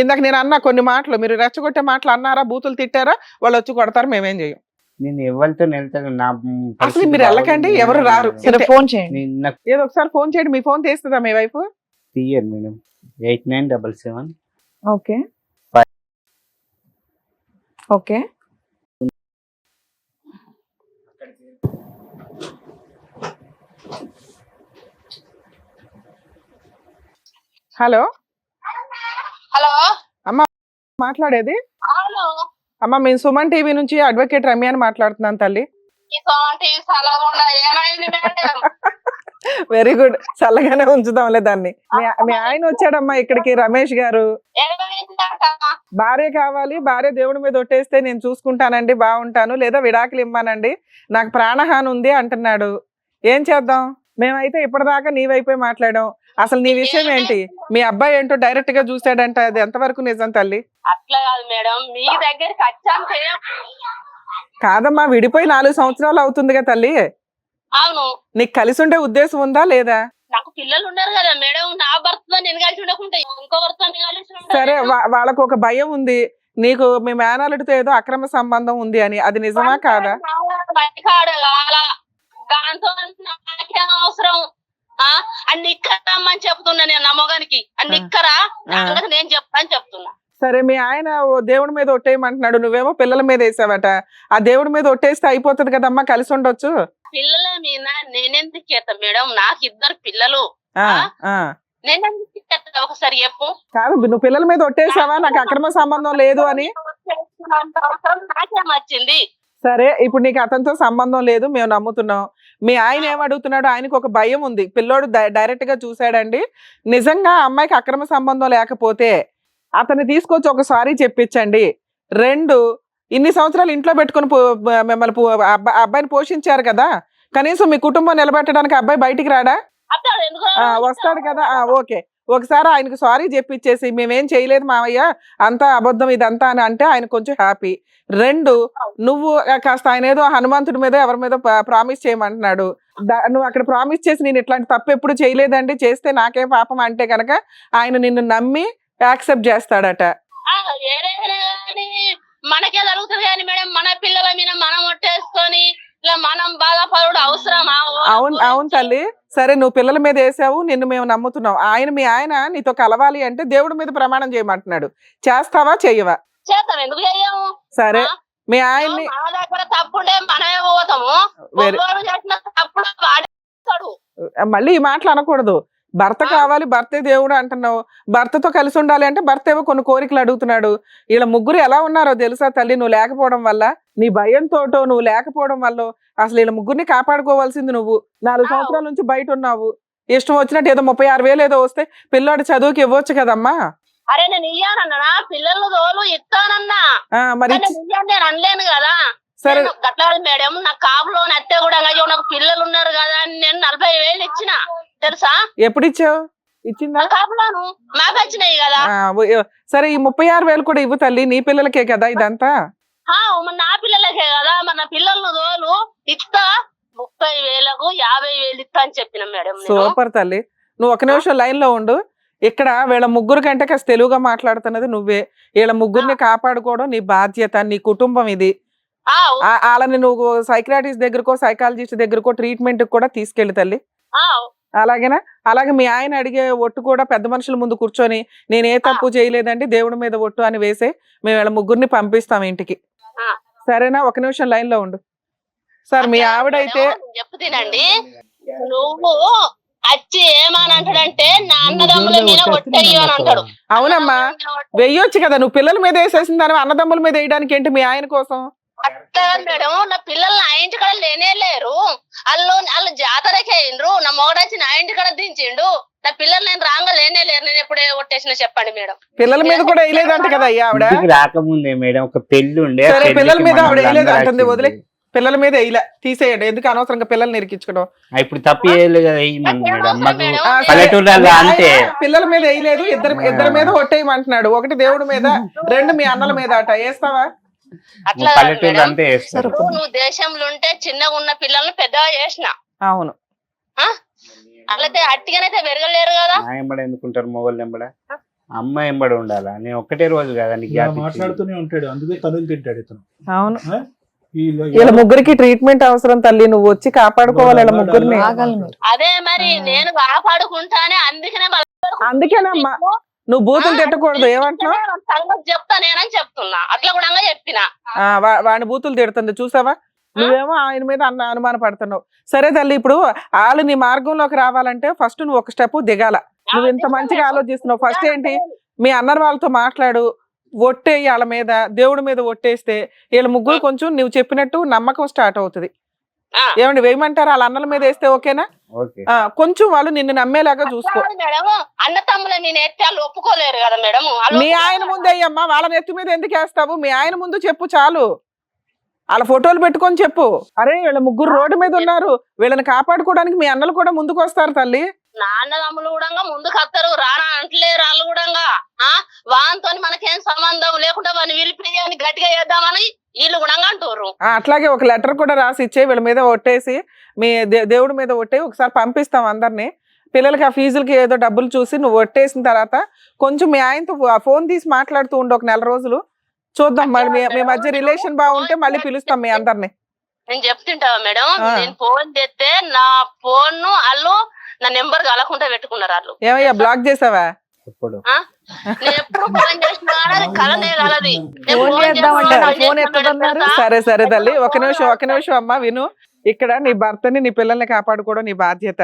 ఇందాక నేను అన్నా కొన్ని మాటలు, మీరు రెచ్చగొట్టే మాటలు అన్నారా, బూతులు తిట్టారా, వాళ్ళు వచ్చి కొడతారు, మేమేం చేయం. నేను ఎవరితో వెళ్తాను, అసలు మీరు వెళ్ళకండి, ఎవరు రారు. ఫోన్ చేయండి, ఏదో ఒకసారి ఫోన్ చేయండి. మీ ఫోన్ తీస్తుందా మీ వైఫ్? తీయండి madam. 8977. Okay okay. Hello hello అమ్మా, మాట్లాడేది? అవును. అమ్మ మేము సుమన్ టీవీ నుంచి అడ్వకేట్ రమ్య అని మాట్లాడుతున్నాను తల్లి. ఈ సోంటి సలగుండా ఏమైంది మేడం? వెరీ గుడ్, చల్లగానే ఉంచుదాంలే దాన్ని. మీ ఆయన వచ్చాడమ్మా ఇక్కడికి, రమేష్ గారు. ఏమైందంట? భార్య కావాలి, భార్య దేవుడి మీద ఒట్టేస్తే నేను చూసుకుంటానండి, బాగుంటాను, లేదా విడాకులు ఇమ్మానండి, నాకు ప్రాణహాని ఉంది అంటున్నాడు. ఏం చేద్దాం? మేమైతే ఇప్పటిదాకా నీ వైపే మాట్లాడాం. అసలు నీ విషయం ఏంటి? మీ అబ్బాయి ఏంటో డైరెక్ట్ గా చూసాడంట, అది ఎంతవరకు నిజం తల్లి? అట్లా కాదు మేడం, మీ దగ్గరికి వచ్చాక కాదమ్మా, విడిపోయి 4 సంవత్సరాలు అవుతుందిగా తల్లి. అవును. నీకు కలిసి ఉండే ఉద్దేశం ఉందా లేదా? నాకు పిల్లలు ఉన్నారు కదా మేడం, నా భర్తతో నేను కలిసి ఉండకుంటే ఇంకో భర్త కలిసి ఉంటా. సరే, వాళ్ళకు ఒక భయం ఉంది, నీకు మీ మేనల్లుడితో ఏదో అక్రమ సంబంధం ఉంది అని, అది నిజమా కాదా? దాంతో నాకేం అవసరం? అన్ని ఇక్కరమ్మని చెప్తున్నా నేను నా మొగానికి, అన్ని ఇక్కరా నేను చెప్తాను చెప్తున్నా. సరే, మీ ఆయన దేవుడి మీద ఒట్టేయమంటున్నాడు, నువ్వేమో పిల్లల మీద వేసావట. ఆ దేవుడి మీద ఒట్టేస్తే అయిపోతుంది కదమ్మా, కలిసి ఉండొచ్చు. పిల్లల మీద నేనెందుకు చేస్తా మేడం? నాకు 2 పిల్లలు. నేనెందుకు చేస్తా ఒకసారి చెప్పు. కాదు, నువ్వు పిల్లల మీద ఒట్టేసావా నాకు అక్రమ సంబంధం లేదు అని? నాకేం వచ్చింది? సరే, ఇప్పుడు నీకు అతనితో సంబంధం లేదు, మేము నమ్ముతున్నాం. మీ ఆయన ఏమడుగుతున్నాడు? ఆయనకు ఒక భయం ఉంది, పిల్లోడు డైరెక్ట్ గా చూసాడండి, నిజంగా అమ్మాయికి అక్రమ సంబంధం లేకపోతే అతన్ని తీసుకొచ్చి ఒకసారి చెప్పించండి. 2, ఇన్ని సంవత్సరాలు ఇంట్లో పెట్టుకుని మిమ్మల్ని అబ్బాయిని పోషించారు కదా, కనీసం మీ కుటుంబం నిలబెట్టడానికి అబ్బాయి బయటికి రాడా? వస్తాడు కదా, ఓకే. ఒకసారి ఆయనకు సారీ చెప్పించేసి మేమేం చేయలేదు మావయ్య, అంతా అబద్ధం ఇదంతా అని అంటే ఆయన కొంచెం హ్యాపీ. 2, నువ్వు కాస్త ఆయన ఏదో హనుమంతుడి మీద ఎవరి మీద ప్రామిస్ చేయమంటున్నాడు, నువ్వు అక్కడ ప్రామిస్ చేసి నేను ఇట్లాంటి తప్పు ఎప్పుడు చేయలేదండి, చేస్తే నాకేం పాపం అంటే కనుక ఆయన నిన్ను నమ్మి యాక్సెప్ట్ చేస్తాడట. మనకే జరుగుతుంది కానీ మేడం, మన పిల్లల మీద మనం ఒట్టేసుకొని ఇలా మనం బాధపడు అవసరమా? అవును తల్లి. సరే, నువ్వు పిల్లల మీద వేసావు, నిన్ను మేము నమ్ముతున్నావు. మీ ఆయన నీతో కలవాలి అంటే దేవుడి మీద ప్రమాణం చేయమంటున్నాడు, చేస్తావా చెయ్యవా? చేస్తాం, ఎందుకు చెయ్యము? సరే, మీ ఆయన్ని మన దగ్గర తప్పుండే మనమే పోతాము, తప్పుడు వాడేస్తాడు. మళ్ళీ ఈ మాటలు అనకూడదు. భర్త కావాలి, భర్తే దేవుడు అంటున్నావు, భర్తతో కలిసి ఉండాలి అంటే భర్త ఏమో కొన్ని కోరికలు అడుగుతున్నాడు. వీళ్ళ ముగ్గురు ఎలా ఉన్నారో తెలుసా తల్లి? నువ్వు లేకపోవడం వల్ల, నీ భయంతోటో నువ్వు లేకపోవడం వల్ల అసలు వీళ్ళ ముగ్గురిని కాపాడుకోవాల్సింది నువ్వు. 4 సంవత్సరాల నుంచి బయట ఉన్నావు, ఇష్టం వచ్చినట్టు ఏదో 36,000 ఏదో వస్తే పిల్లాడు చదువుకి ఇవ్వచ్చు కదమ్మా. అరే నేను ఇయ్యానన్నా, పిల్లలు తోలు ఇస్తానన్నా, మరి నేను అనలేను కదా. సరే గట్లా మేడం, నా కాపులో అత్తే కూడా నాకు పిల్లలు ఉన్నారు కదా అని నేను 40,000 ఇచ్చిన తెలుసా? ఎప్పుడు ఇచ్చావు? ఇచ్చిందా? కాపులోను మాకు వచ్చినాయి కదా. సరే, ఈ 36,000 కూడా ఇవ్వు తల్లి, నీ పిల్లలకే కదా ఇదంతా. నా పిల్లలకే కదా, మన పిల్లలను తోలు ఇస్తా, 30,000కు 50,000 ఇస్తా అని చెప్పిన మేడం. సూపర్ తల్లి, నువ్వు ఒక నిమిషం లైన్ లో ఉండు. ఇక్కడ వీళ్ళ ముగ్గురు కంటే కాస్త తెలుగుగా మాట్లాడుతున్నది నువ్వే. వీళ్ళ ముగ్గురిని కాపాడుకోవడం నీ బాధ్యత, నీ కుటుంబం ఇది. వాళ్ళని నువ్వు సైకియాట్రిస్ట్ దగ్గరకో సైకాలజిస్ట్ దగ్గరకో ట్రీట్మెంట్ కూడా తీసుకెళ్ళి తల్లి. అలాగేనా? అలాగే మీ ఆయన అడిగే ఒట్టు కూడా పెద్ద మనుషుల ముందు కూర్చొని నేను ఏ తప్పు చేయలేదండి, దేవుడి మీద ఒట్టు అని వేసే మేము వీళ్ళ ముగ్గురిని పంపిస్తాం ఇంటికి. సరేనా? ఒక నిమిషం లైన్ లో ఉండు. సార్, మీ ఆవిడైతే చెప్పు తినండి, నువ్వు వచ్చి ఏమనంటాడంటే నా అన్నదమ్ముల మీద ఒట్టేయ్యు అని అంటాడు. అవునమ్మా, వెయ్యొచ్చు కదా, నువ్వు పిల్లల మీద వేసేసిన దాని అన్నదమ్ముల మీద వేయడానికి ఏంటి మీ ఆయన కోసం? అట్లా మేడం, నా పిల్లలు నా ఇంటి కడ లేనే లేరు, వాళ్ళు జాతరకే అయిండ్రు, నా మొగడొచ్చి నా ఇంటి కడ దించిండు, నా పిల్లలు నేను రాంగా లేనే లేరు, నేను ఎప్పుడే కొట్టేసిన చెప్పండి మేడం. పిల్లల మీద కూడా వేయలేదంట కదా అయ్యా ఆవిడ? రాకముందే మేడం ఒక పెళ్లి ఉండే, సరే పిల్లల మీద ఆవిడ వేయలేదు అంటుంది, వదిలే. పిల్లల మీద వేయలే, తీసేయండి, ఎందుకు అనవసరంగా పిల్లల్ని నిరికించుకోవడం. ఇప్పుడు తప్పు చేయలేదు అంటే పిల్లల మీద వేయలేదు, ఇద్దరి మీద ఒట్టేయమంటున్నాడు. ఒకటి దేవుడి మీద, 2 మీ అన్నల మీద అట. వేస్తావా? అట్లా నువ్వు దేశంలో ఉంటే చిన్నగా ఉన్న పిల్లల్ని పెద్దగా చేసిన. అవును, అట్లయితే అట్టిగానైతే పెరగలేరు కదా. ఎందుకుంటారు మొగోళ్ళు ఎంబడ, అమ్మాయి ఎంబడి ఉండాలా? నేను ఒక్కటే రోజు కదా నీకు మాట్లాడుతూనే ఉంటాడు, అందుకే తనులు తింటాడు ఇతను. అవును, వీళ్ళ ముగ్గురికి ట్రీట్మెంట్ అవసరం తల్లి, నువ్వు వచ్చి కాపాడుకోవాలి వీళ్ళ ముగ్గురిని. అదే మరి నేను కాపాడుకుంటానే, అందుకేనమ్మా నువ్వు బూతులు తిట్టకూడదు. ఏమంటున్నావు? చెప్తానేనని చెప్తున్నా, అట్లా కూడా చెప్పిన. వాడిని బూతులు తిడుతుంది చూసావా? నువ్వేమో ఆయన మీద అనుమాన పడుతున్నావు. సరే తల్లి, ఇప్పుడు వాళ్ళు నీ మార్గంలోకి రావాలంటే ఫస్ట్ నువ్వు ఒక స్టెప్ దిగాల. నువ్వు ఇంత మంచిగా ఆలోచిస్తున్నావు. ఫస్ట్ ఏంటి, మీ అన్నర్ వాళ్ళతో మాట్లాడు, ఒట్టేయి వాళ్ళ మీద, దేవుడి మీద ఒట్టేస్తే వీళ్ళ ముగ్గురు కొంచెం నువ్వు చెప్పినట్టు నమ్మకం స్టార్ట్ అవుతుంది. ఏమండి వేయమంటారా? వాళ్ళ అన్నల మీద వేస్తే ఓకేనా? ఓకే. కొంచెం వాళ్ళు నిన్ను నమ్మేలాగా చూసుకో. మేడం అన్న తమ్ముల నేను ఎత్తే వాళ్ళు ఒప్పుకోలేరు కదా మేడం. మీ ఆయన ముందు అయ్యమ్మా, వాళ్ళ నెత్తి మీద ఎందుకు వేస్తావు? మీ ఆయన ముందు చెప్పు చాలు. వాళ్ళ ఫోటోలు పెట్టుకొని చెప్పు. అరే వీళ్ళ ముగ్గురు రోడ్డు మీద ఉన్నారు, వీళ్ళని కాపాడుకోవడానికి మీ అన్నలు కూడా ముందుకు వస్తారు తల్లి. నాన్న తమ్ములు కూడా ముందుకు వస్తారు, రానా అంటలేరు వాళ్ళు కూడా. వానితో మనకేం సంబంధం లేకుండా వాడిని విలిపి గట్టిగా చేద్దామని వీళ్ళు కూడా అంటారు. అట్లాగే ఒక లెటర్ కూడా రాసి ఇచ్చే, వీళ్ళ మీద ఒట్టేసి మీ దేవుడి మీద ఒట్టే ఒకసారి పంపిస్తాం అందరినీ. పిల్లలకి ఆ ఫీజులకి ఏదో డబ్బులు చూసి నువ్వు ఒట్టేసిన తర్వాత కొంచెం మీ ఆయనతో ఫోన్ తీసి మాట్లాడుతూ ఉండు ఒక 4 రోజులు. చూద్దాం మరి మీ మధ్య రిలేషన్ బాగుంటే మళ్ళీ పిలుస్తాం మీ అందరినీ. నేను చెప్తుంటావా మేడం, నేను ఫోన్ చేస్తే నా ఫోన్ వాళ్ళు నా నెంబర్ కలకుండా పెట్టుకున్నారు వాళ్ళు. ఏమయ్యా బ్లాక్ చేసావా? ఇప్పుడు నేను ఎప్పుడు ఫోన్ చేసినా కలనే కలది. సరే సరే తల్లి, ఒక నిమిషం అమ్మా విను. ఇక్కడ నీ భర్తని నీ పిల్లల్ని కాపాడుకోవడం నీ బాధ్యత.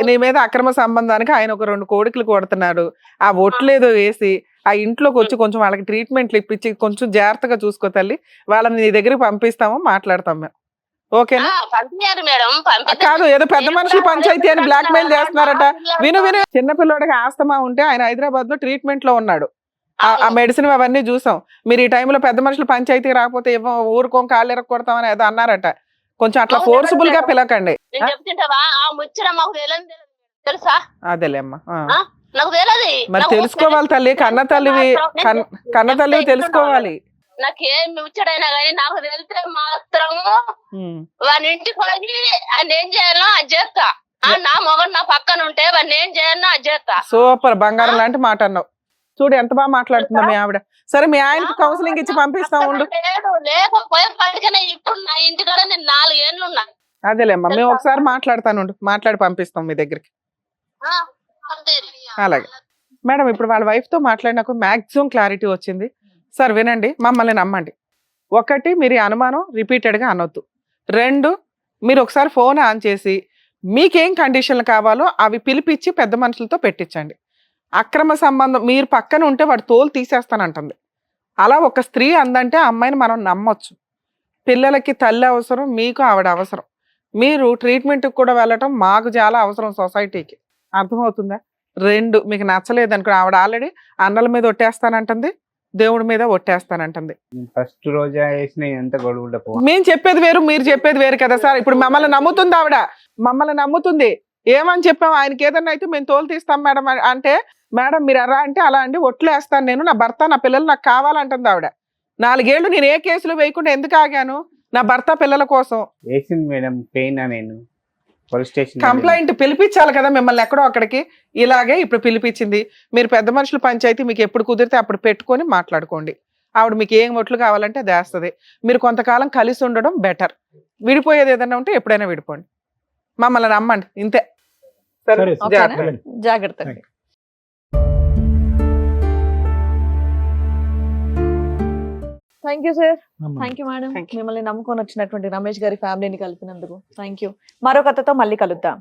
నీ మీద అక్రమ సంబంధానికి ఆయన ఒక 2 కోడికలు కొడుతున్నాడు. ఆ ఒట్లేదో వేసి ఆ ఇంట్లోకి వచ్చి కొంచెం వాళ్ళకి ట్రీట్మెంట్లు ఇప్పించి కొంచెం జాగ్రత్తగా చూసుకో తల్లి. వాళ్ళని నీ దగ్గరికి పంపిస్తాము, మాట్లాడతాం మేము. ఓకేనా? కాదు ఏదో పెద్ద మనుషులు పంచాయతీ అని బ్లాక్ మెయిల్ చేస్తున్నారట. విను చిన్నపిల్లడికి ఆస్తమా ఉంటే ఆయన హైదరాబాద్ లో ట్రీట్మెంట్ లో ఉన్నాడు. ఆ మెడిసిన్ అవన్నీ చూసాం. మీరు ఈ టైంలో పెద్ద మనుషులు పంచాయతీకి రాకపోతే ఊరుకోం కాళ్ళు ఎరగొడతామని ఏదో అన్నారట. కొంచెం అట్లా ఫోర్స్ఫుల్ గా పిలకండి. అదేలేమ్మా, మరి తెలుసుకోవాలి తల్లి. కన్న తల్లివి తెలుసుకోవాలి. నాకేం ముచ్చడైనా కానీ నాకు తెలిస్తే మాత్రం వాని ఇంటికి పోయి ఆయన ఏం చేయాలో అది చేస్తా. నా మొగడు నా పక్కన ఉంటే వాడిని ఏం చేయాలో అది చేస్తా. సూపర్, బంగారం లాంటి మాట అన్నావు. చూడు ఎంత బాగా మాట్లాడుతుందా మీ ఆవిడ. సరే మీ ఆయనకి కౌన్సిలింగ్ ఇచ్చి పంపిస్తా ఉండు. లేకపోయే పడికనే ఇప్పుడు నా ఇంటికాడ నేను 4 ఏళ్ళు ఉన్నా. అదేలేమ్మా, మేము ఒకసారి మాట్లాడతాను, మాట్లాడి పంపిస్తాం మీ దగ్గరికి. అలాగే మేడం, ఇప్పుడు వాళ్ళ వైఫ్ తో మాట్లాడినాక మాక్సిమం క్లారిటీ వచ్చింది. సార్ వినండి, మమ్మల్ని నమ్మండి. 1, మీరు అనుమానం రిపీటెడ్గా అనొద్దు. 2, మీరు ఒకసారి ఫోన్ ఆన్ చేసి మీకేం కండిషన్లు కావాలో అవి పిలిపించి పెద్ద మనుషులతో పెట్టించండి. అక్రమ సంబంధం మీరు పక్కన ఉంటే వాడు తోలు తీసేస్తానంటుంది. అలా ఒక స్త్రీ అందంటే ఆ అమ్మాయిని మనం నమ్మొచ్చు. పిల్లలకి తల్లి అవసరం, మీకు ఆవిడ అవసరం. మీరు ట్రీట్మెంట్కి కూడా వెళ్ళటం మాకు చాలా అవసరం సొసైటీకి. అర్థమవుతుందా? 2, మీకు నచ్చలేదనుకో, ఆవిడ ఆల్రెడీ అన్నల మీద ఒట్టేస్తానంటుంది, దేవుడి మీద ఒట్టేస్తానంటుంది. ఫస్ట్ రోజు ఎంత గొడవ. మేము చెప్పేది వేరు, మీరు చెప్పేది వేరు కదా సార్. ఇప్పుడు మమ్మల్ని నమ్ముతుంది ఆవిడ, మమ్మల్ని నమ్ముతుంది. ఏమని చెప్పాం, ఆయనకి ఏదన్నా అయితే మేము తోలు తీస్తాం మేడం అంటే, మేడం మీరు అలా అంటే అలా అండి, ఒట్లు వేస్తాను నేను, నా భర్త నా పిల్లలు నాకు కావాలంటుంది ఆవిడ. 4 ఏళ్ళు నేను ఏ కేసులు వేయకుండా ఎందుకు ఆగాను? నా భర్త పిల్లల కోసం. వేసింది మేడం, పెయిన్ నేను పోలీస్ స్టేషన్ కంప్లైంట్ పిలిపించాలి కదా మిమ్మల్ని ఎక్కడో అక్కడికి. ఇలాగే ఇప్పుడు పిలిపించింది. మీరు పెద్ద మనుషుల పంచాయతీ మీకు ఎప్పుడు కుదిరితే అప్పుడు పెట్టుకొని మాట్లాడుకోండి. ఆవిడ మీకు ఏం ఒట్లు కావాలంటే అది వేస్తుంది. మీరు కొంతకాలం కలిసి ఉండడం బెటర్. విడిపోయేది ఏదన్నా ఉంటే ఎప్పుడైనా విడిపోండి. మమ్మల్ని నమ్మండి, ఇంతే. సరే, జాగ్రత్త. Thank you sir. Thank you madam. మిమ్మల్ని నమ్ముకొని వచ్చినటువంటి రమేష్ గారి ఫ్యామిలీని కలిపినందుకు థ్యాంక్ యూ. మరో కథతో మళ్ళీ కలుద్దాం.